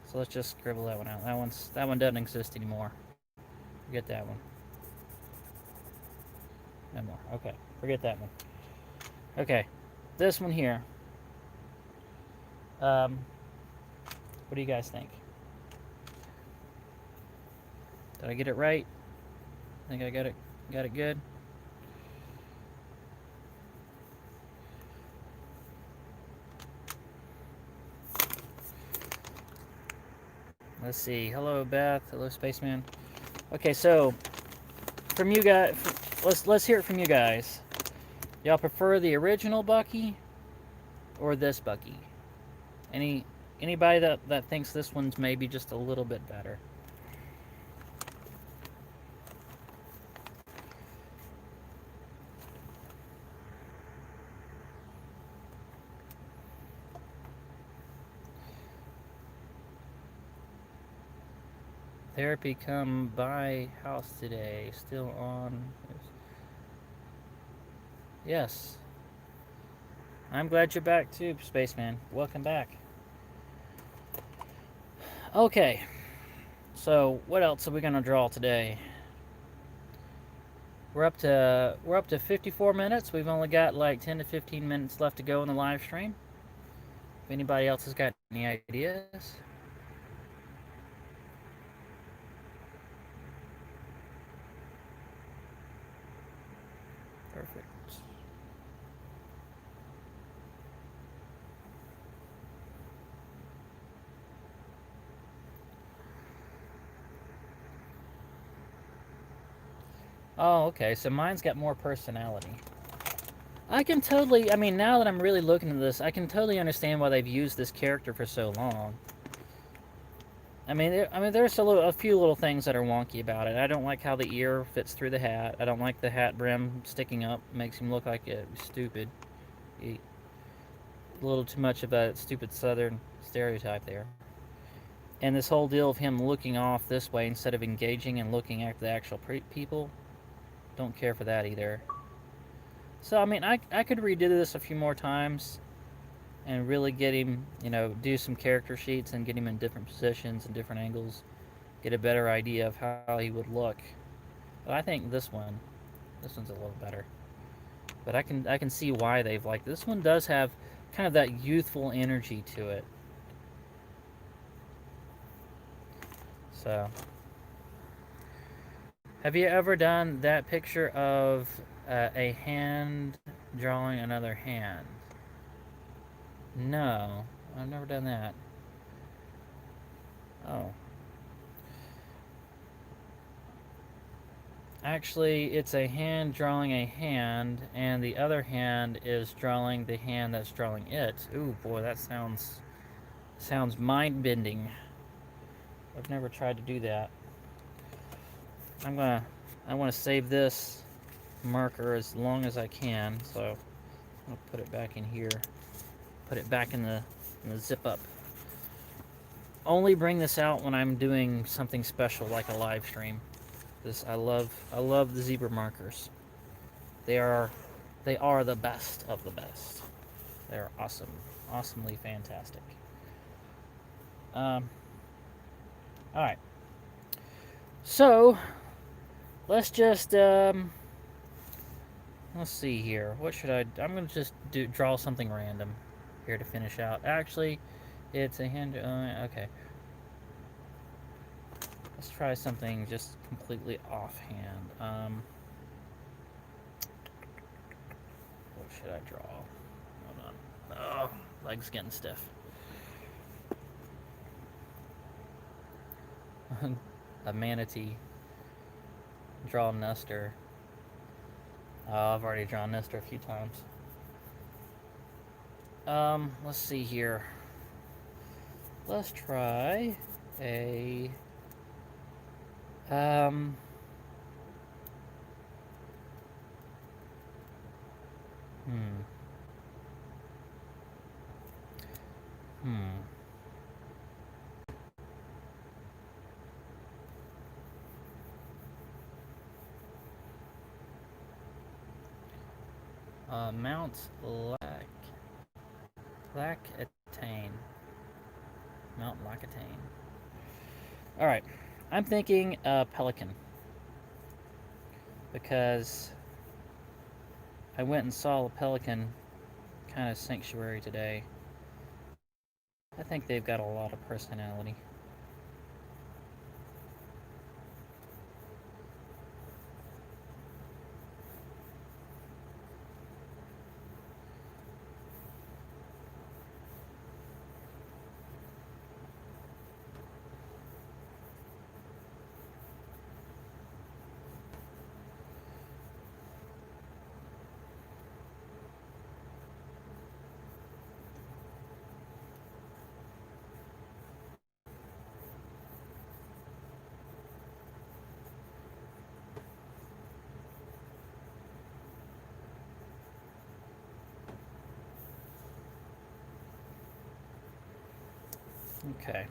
Speaker 1: So let's just scribble that one out. That one doesn't exist anymore. Forget that one. No more. Okay, forget that one. Okay, this one here. What do you guys think? Did I get it right? I think I got it good. Let's see. Hello, Beth. Hello, Spaceman. Okay, so from you guys, let's hear it from you guys. Y'all prefer the original Bucky or this Bucky? Anybody that thinks this one's maybe just a little bit better? Therapy come by house today. Still on. Yes. I'm glad you're back too, Spaceman. Welcome back. Okay. So what else are we gonna draw today? We're up to 54 minutes. We've only got like 10 to 15 minutes left to go in the live stream. If anybody else has got any ideas. Perfect. Oh, okay. So mine's got more personality. I can totally, I mean, now that I'm really looking at this, I can totally understand why they've used this character for so long. I mean, there's a few little things that are wonky about it. I don't like how the ear fits through the hat. I don't like the hat brim sticking up. Makes him look like stupid. A little too much of a stupid Southern stereotype there. And this whole deal of him looking off this way instead of engaging and looking at the actual people, don't care for that either. So, I mean, I could redo this a few more times and really get him, you know, do some character sheets and get him in different positions and different angles, get a better idea of how he would look. But I think this one's a little better. But I can see why they've liked this one. Does have kind of that youthful energy to it. So, have you ever done that picture of a hand drawing another hand? No, I've never done that. Oh. Actually, it's a hand drawing a hand, and the other hand is drawing the hand that's drawing it. Ooh, boy, that sounds mind-bending. I've never tried to do that. I want to save this marker as long as I can, so I'll put it back in here. Put it back in the zip up. Only bring this out when I'm doing something special like a live stream. I love the zebra markers. They are the best of the best. They're awesome, awesomely fantastic. All right. So let's just let's see here. What should I? I'm gonna just draw something random here to finish out. Actually, it's a hand. Okay. Let's try something just completely offhand. What should I draw? Hold on. Oh, leg's getting stiff. A manatee. Draw Nestor. Oh, I've already drawn Nestor a few times. Let's see here. Let's try a hmm. Mount Lacatane. Mount Lacatane. Alright. I'm thinking pelican. Because I went and saw a pelican kind of sanctuary today. I think they've got a lot of personality. Okay.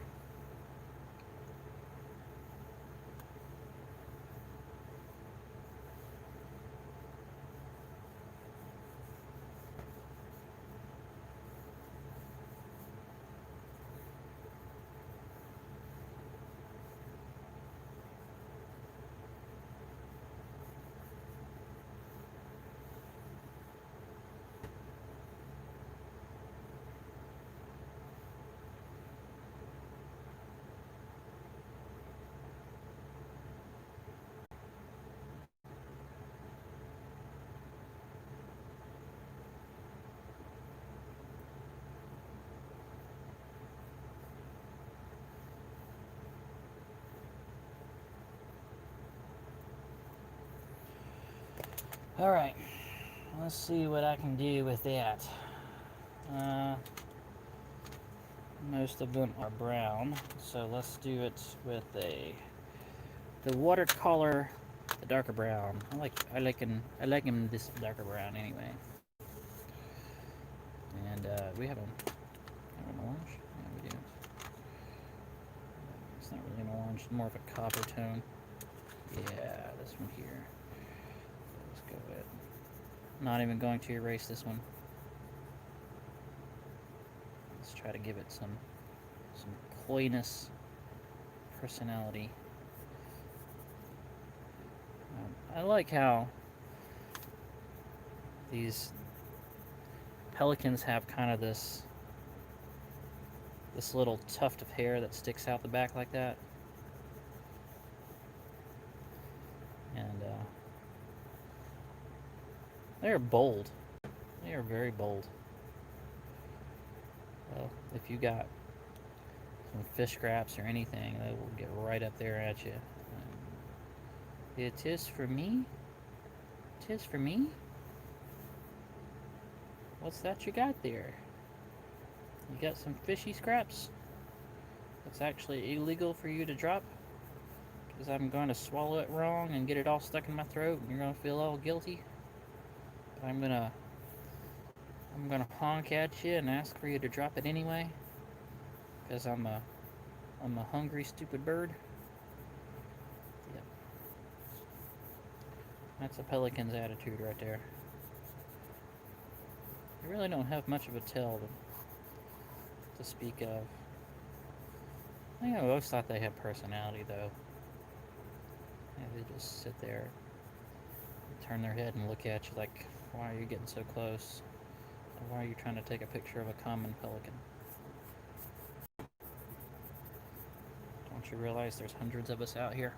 Speaker 1: Alright. Let's see what I can do with that. Most of them are brown, so let's do it with the watercolor, the darker brown. I like him this darker brown anyway. And we have an orange. Yeah, we do. It's not really an orange, it's more of a copper tone. Yeah, this one here. Let's go with. Not even going to erase this one. Let's try to give it some coyness, personality. I like how these pelicans have kind of this little tuft of hair that sticks out the back like that. And they're bold. They are very bold. Well, if you got some fish scraps or anything, they will get right up there at you. It is for me? It is for me? What's that you got there? You got some fishy scraps? It's actually illegal for you to drop? Because I'm going to swallow it wrong and get it all stuck in my throat and you're going to feel all guilty? I'm gonna honk at you and ask for you to drop it anyway, because I'm a hungry, stupid bird. Yep. That's a pelican's attitude right there. They really don't have much of a tail to speak of. I think I always thought they had personality, though. Yeah, they just sit there, turn their head and look at you like, why are you getting so close? Or why are you trying to take a picture of a common pelican? Don't you realize there's hundreds of us out here?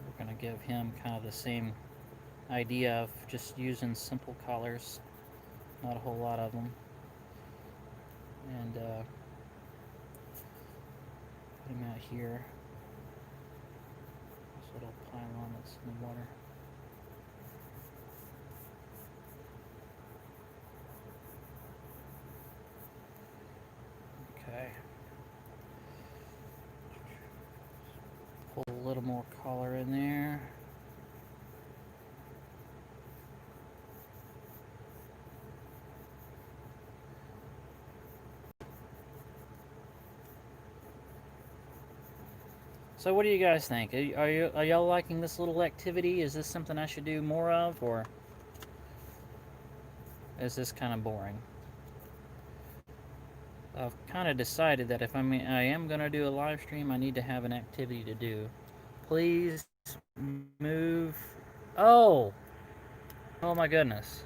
Speaker 1: We're going to give him kind of the same idea of just using simple colors, not a whole lot of them, and put him out here, this little pylon that's in the water. Okay, pull a little more color in there. So what do you guys think? Are y'all liking this little activity? Is this something I should do more of, or is this kind of boring? I've kind of decided that if I am going to do a live stream, I need to have an activity to do. Please move. Oh my goodness.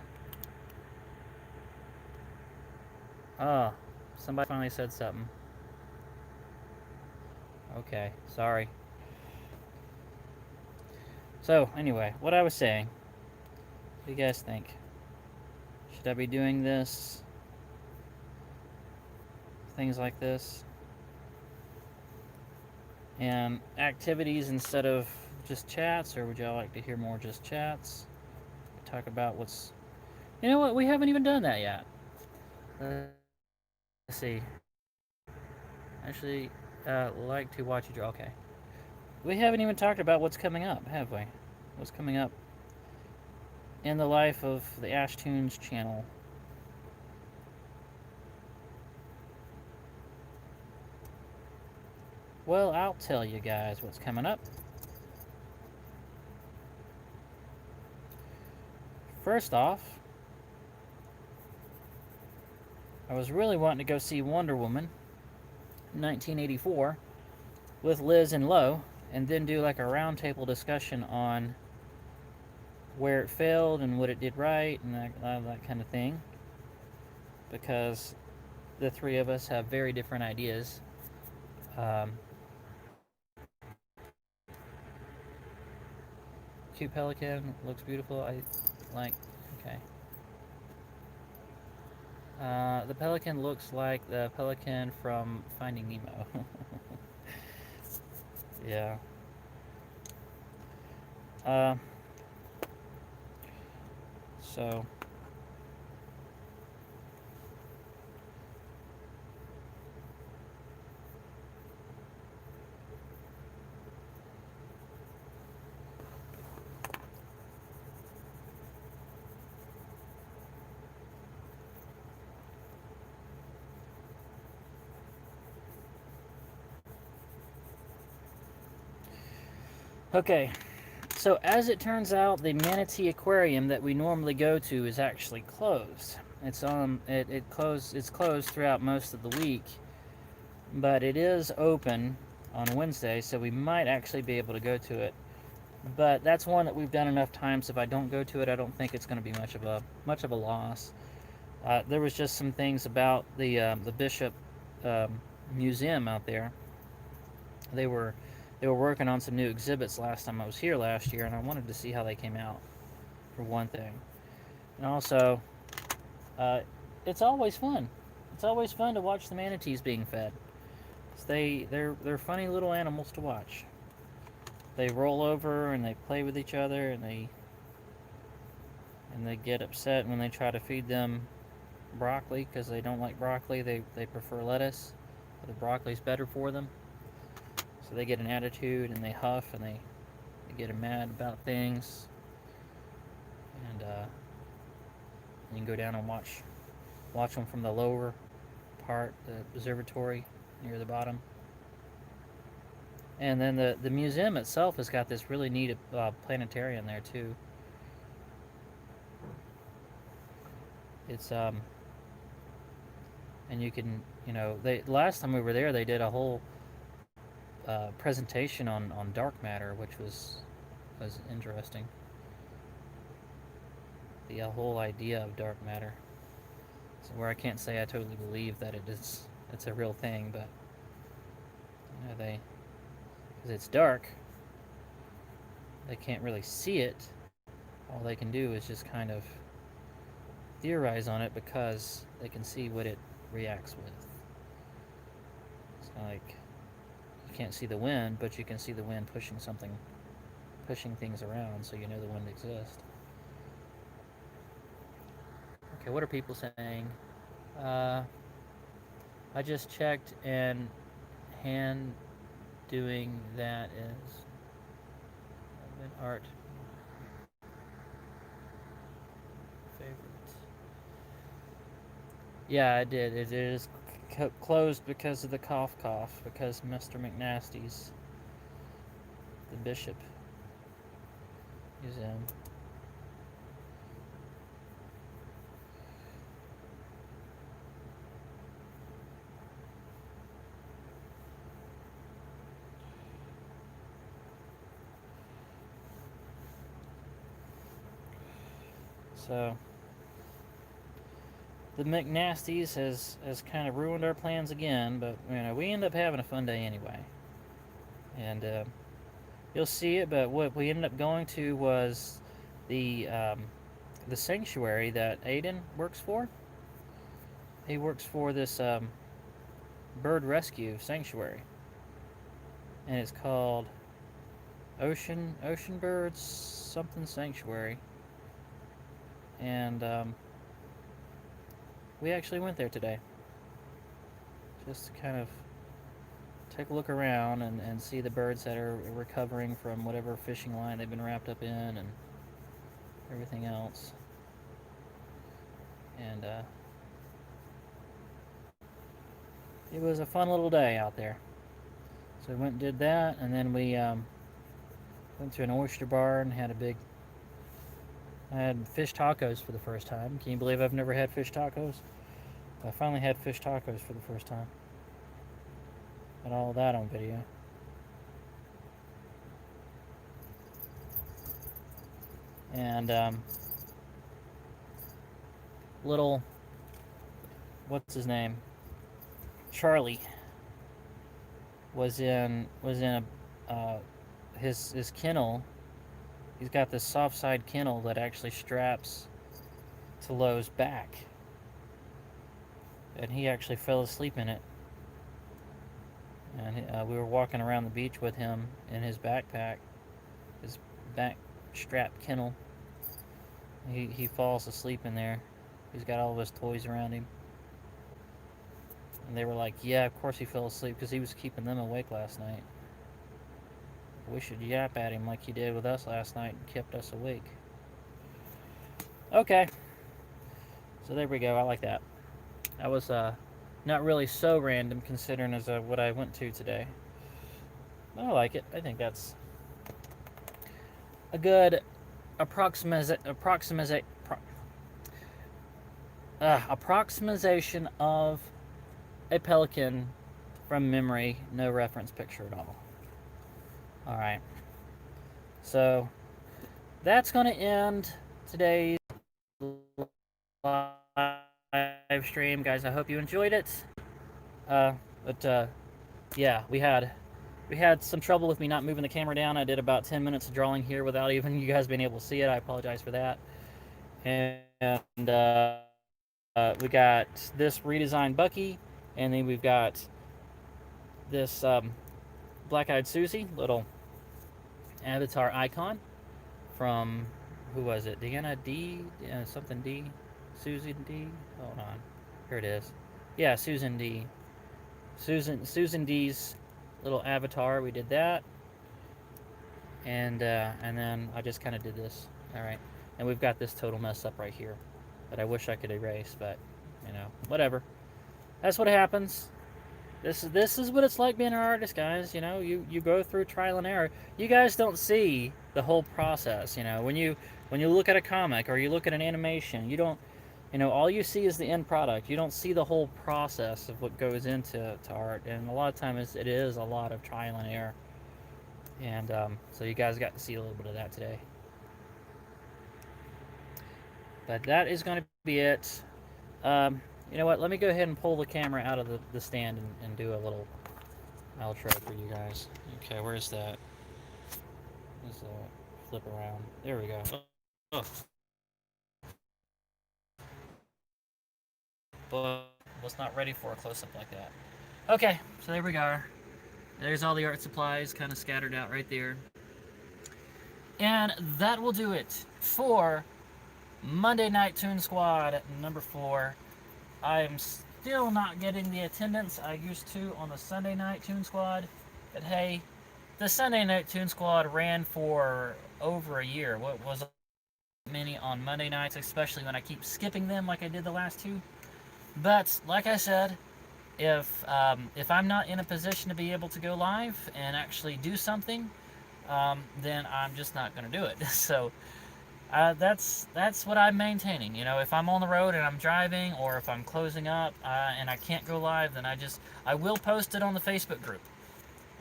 Speaker 1: Oh, somebody finally said something. Okay, sorry. So, anyway, what I was saying. What do you guys think? Should I be doing this? Things like this? And activities instead of just chats, or would y'all like to hear more just chats? Talk about what's... You know what? We haven't even done that yet. Let's see. Actually, like to watch you draw. Okay. We haven't even talked about what's coming up, have we? What's coming up in the life of the Ashtoons channel. Well, I'll tell you guys what's coming up. First off, I was really wanting to go see Wonder Woman 1984 with Liz and Lo, and then do like a roundtable discussion on where it failed and what it did right and that kind of thing, because the three of us have very different ideas. Cute pelican, looks beautiful. I like. Okay. The pelican looks like the pelican from Finding Nemo. Yeah. So. Okay, so as it turns out, the manatee aquarium that we normally go to is actually closed. It's closed throughout most of the week, but it is open on Wednesday, so we might actually be able to go to it. But that's one that we've done enough times. If I don't go to it, I don't think it's going to be much of a loss. There was just some things about the Bishop Museum out there. They were working on some new exhibits last time I was here last year, and I wanted to see how they came out, for one thing. And also, it's always fun. It's always fun to watch the manatees being fed. They're funny little animals to watch. They roll over and they play with each other, and they get upset when they try to feed them broccoli because they don't like broccoli. They prefer lettuce. The broccoli's better for them. So they get an attitude and they huff and they get mad about things. And you can go down and watch them from the lower part, the observatory near the bottom. And then the museum itself has got this really neat planetarium there too. It's and you can, they last time we were there they did a whole presentation on dark matter, which was interesting. The whole idea of dark matter. So where I can't say I totally believe that it's a real thing, but they, because it's dark, they can't really see it. All they can do is just kind of theorize on it because they can see what it reacts with. It's like you can't see the wind, but you can see the wind pushing things around, so you know the wind exists. Okay, what are people saying? I just checked, and hand doing that is art favorite. Yeah, I did. It is closed because of the cough, because Mr. McNasty's, the Bishop Museum. So the McNasties has kind of ruined our plans again, but we end up having a fun day anyway. And you'll see it, but what we ended up going to was the sanctuary that Aiden works for. He works for this bird rescue sanctuary, and it's called Ocean Birds something Sanctuary. And we actually went there today just to kind of take a look around and see the birds that are recovering from whatever fishing line they've been wrapped up in and everything else. And it was a fun little day out there. So we went and did that, and then we went to an oyster bar and I had fish tacos for the first time. Can you believe I've never had fish tacos? I finally had fish tacos for the first time. Got all that on video. And little, what's his name? Charlie was in his kennel. He's got this soft side kennel that actually straps to Lowe's back, and he actually fell asleep in it. And we were walking around the beach with him in his backpack, his back strap kennel. He falls asleep in there. He's got all of his toys around him. And they were like, yeah, of course he fell asleep because he was keeping them awake last night. We should yap at him like he did with us last night and kept us awake. Okay. So there we go. I like that. That was not really so random considering as what I went to today. But I like it. I think that's a good approximation of a pelican from memory, no reference picture at all. Alright, so that's going to end today's live stream, guys. I hope you enjoyed it. Yeah, we had some trouble with me not moving the camera down. I did about 10 minutes of drawing here without even you guys being able to see it. I apologize for that. And we got this redesigned Bucky, and then we've got this black-eyed Susie, little avatar icon from, who was it? Deanna D, something D, Susan D. Hold on, here it is. Yeah, Susan D. Susan D's little avatar. We did that, and then I just kind of did this. All right, and we've got this total mess up right here that I wish I could erase, but whatever. That's what happens. This is what it's like being an artist, guys. You go through trial and error. You guys don't see the whole process. When you look at a comic or you look at an animation, you don't. All you see is the end product. You don't see the whole process of what goes into art, and a lot of times it is a lot of trial and error. And so you guys got to see a little bit of that today. But that is going to be it. You know what? Let me go ahead and pull the camera out of the stand and do a little outro for you guys. Okay, where's that? Let's flip around. There we go. Oh, but was not ready for a close-up like that. Okay, so there we go. There's all the art supplies kind of scattered out right there. And that will do it for Monday Night Toon Squad number 4. I am still not getting the attendance I used to on the Sunday Night Toon Squad. But hey, the Sunday Night Toon Squad ran for over a year. What was many on Monday nights, especially when I keep skipping them like I did the last 2. But like I said, if I'm not in a position to be able to go live and actually do something, then I'm just not going to do it. So that's what I'm maintaining. If I'm on the road and I'm driving, or if I'm closing up and I can't go live, then I will post it on the Facebook group.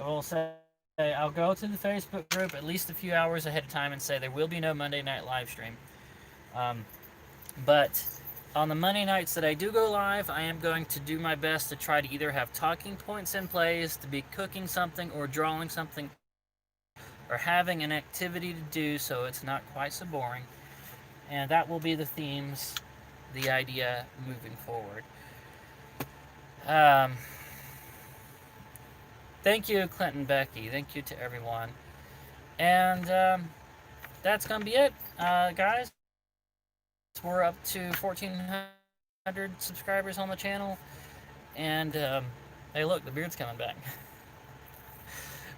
Speaker 1: I will say I'll go to the Facebook group at least a few hours ahead of time and say there will be no Monday night live stream. But on the Monday nights that I do go live, I am going to do my best to try to either have talking points in place, to be cooking something or drawing something, or having an activity to do so it's not quite so boring. And that will be the themes, the idea moving forward. Thank you, Clinton, Becky. Thank you to everyone. And that's going to be it, guys. We're up to 1,400 subscribers on the channel. And hey, look, the beard's coming back.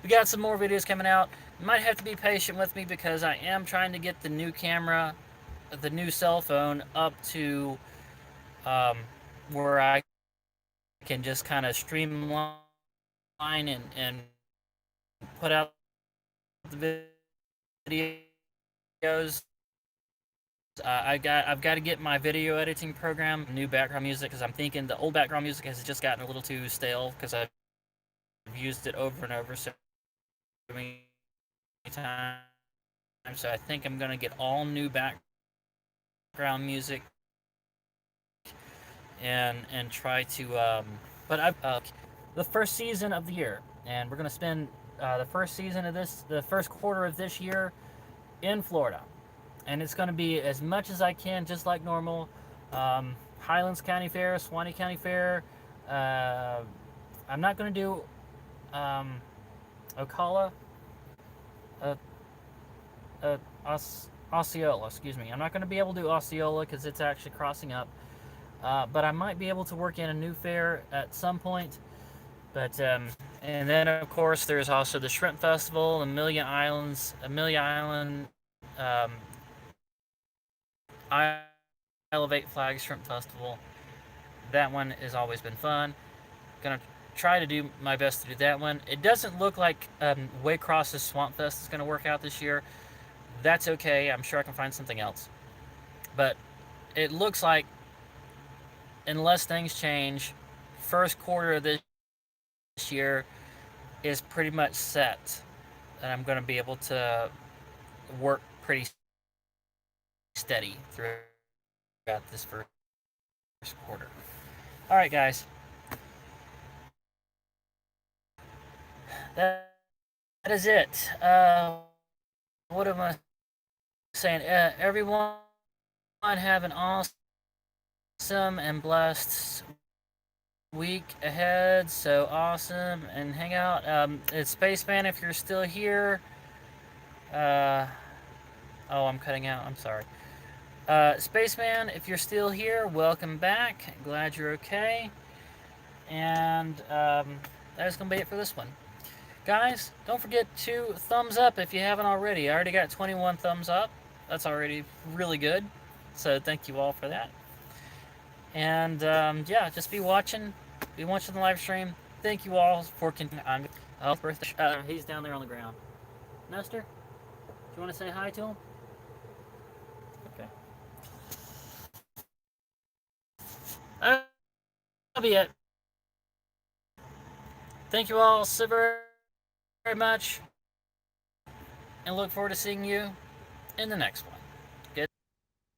Speaker 1: We got some more videos coming out. You might have to be patient with me because I am trying to get the new camera, the new cell phone, up to where I can just kind of streamline and put out the videos. I've got to get my video editing program, new background music, because I'm thinking the old background music has just gotten a little too stale because I've used it over and over so many times. So I think I'm going to get all new background music and try to the first season of the year, and we're going to spend the first quarter of this year in Florida. And it's going to be as much as I can, just like normal. Highlands County Fair, Swanee County Fair. I'm not going to do Ocala, Osceola, excuse me. I'm not going to be able to do Osceola because it's actually crossing up. But I might be able to work in a new fair at some point. But and then of course there's also the Shrimp Festival, Amelia Island. Isle of 8 Flags Shrimp Festival. That one has always been fun. Gonna try to do my best to do that one. It doesn't look like Waycross's Swamp Fest is gonna work out this year. That's okay. I'm sure I can find something else. But it looks like, unless things change, first quarter of this year is pretty much set, and I'm gonna be able to work pretty steady throughout this first quarter. All right, guys. That is it. What am I saying? Everyone, have an awesome and blessed week ahead. So awesome, and hang out. It's Spaceman if you're still here. Oh, I'm cutting out. I'm sorry. Spaceman, if you're still here, welcome back. Glad you're okay. And that's gonna be it for this one. Guys, don't forget to thumbs up if you haven't already. I already got 21 thumbs up. That's already really good. So thank you all for that. And yeah, just be watching the live stream. Thank you all for continuing. Birthday. He's down there on the ground. Nestor, do you want to say hi to him? Okay. That'll be it. Thank you all so very much, and look forward to seeing you in the next one.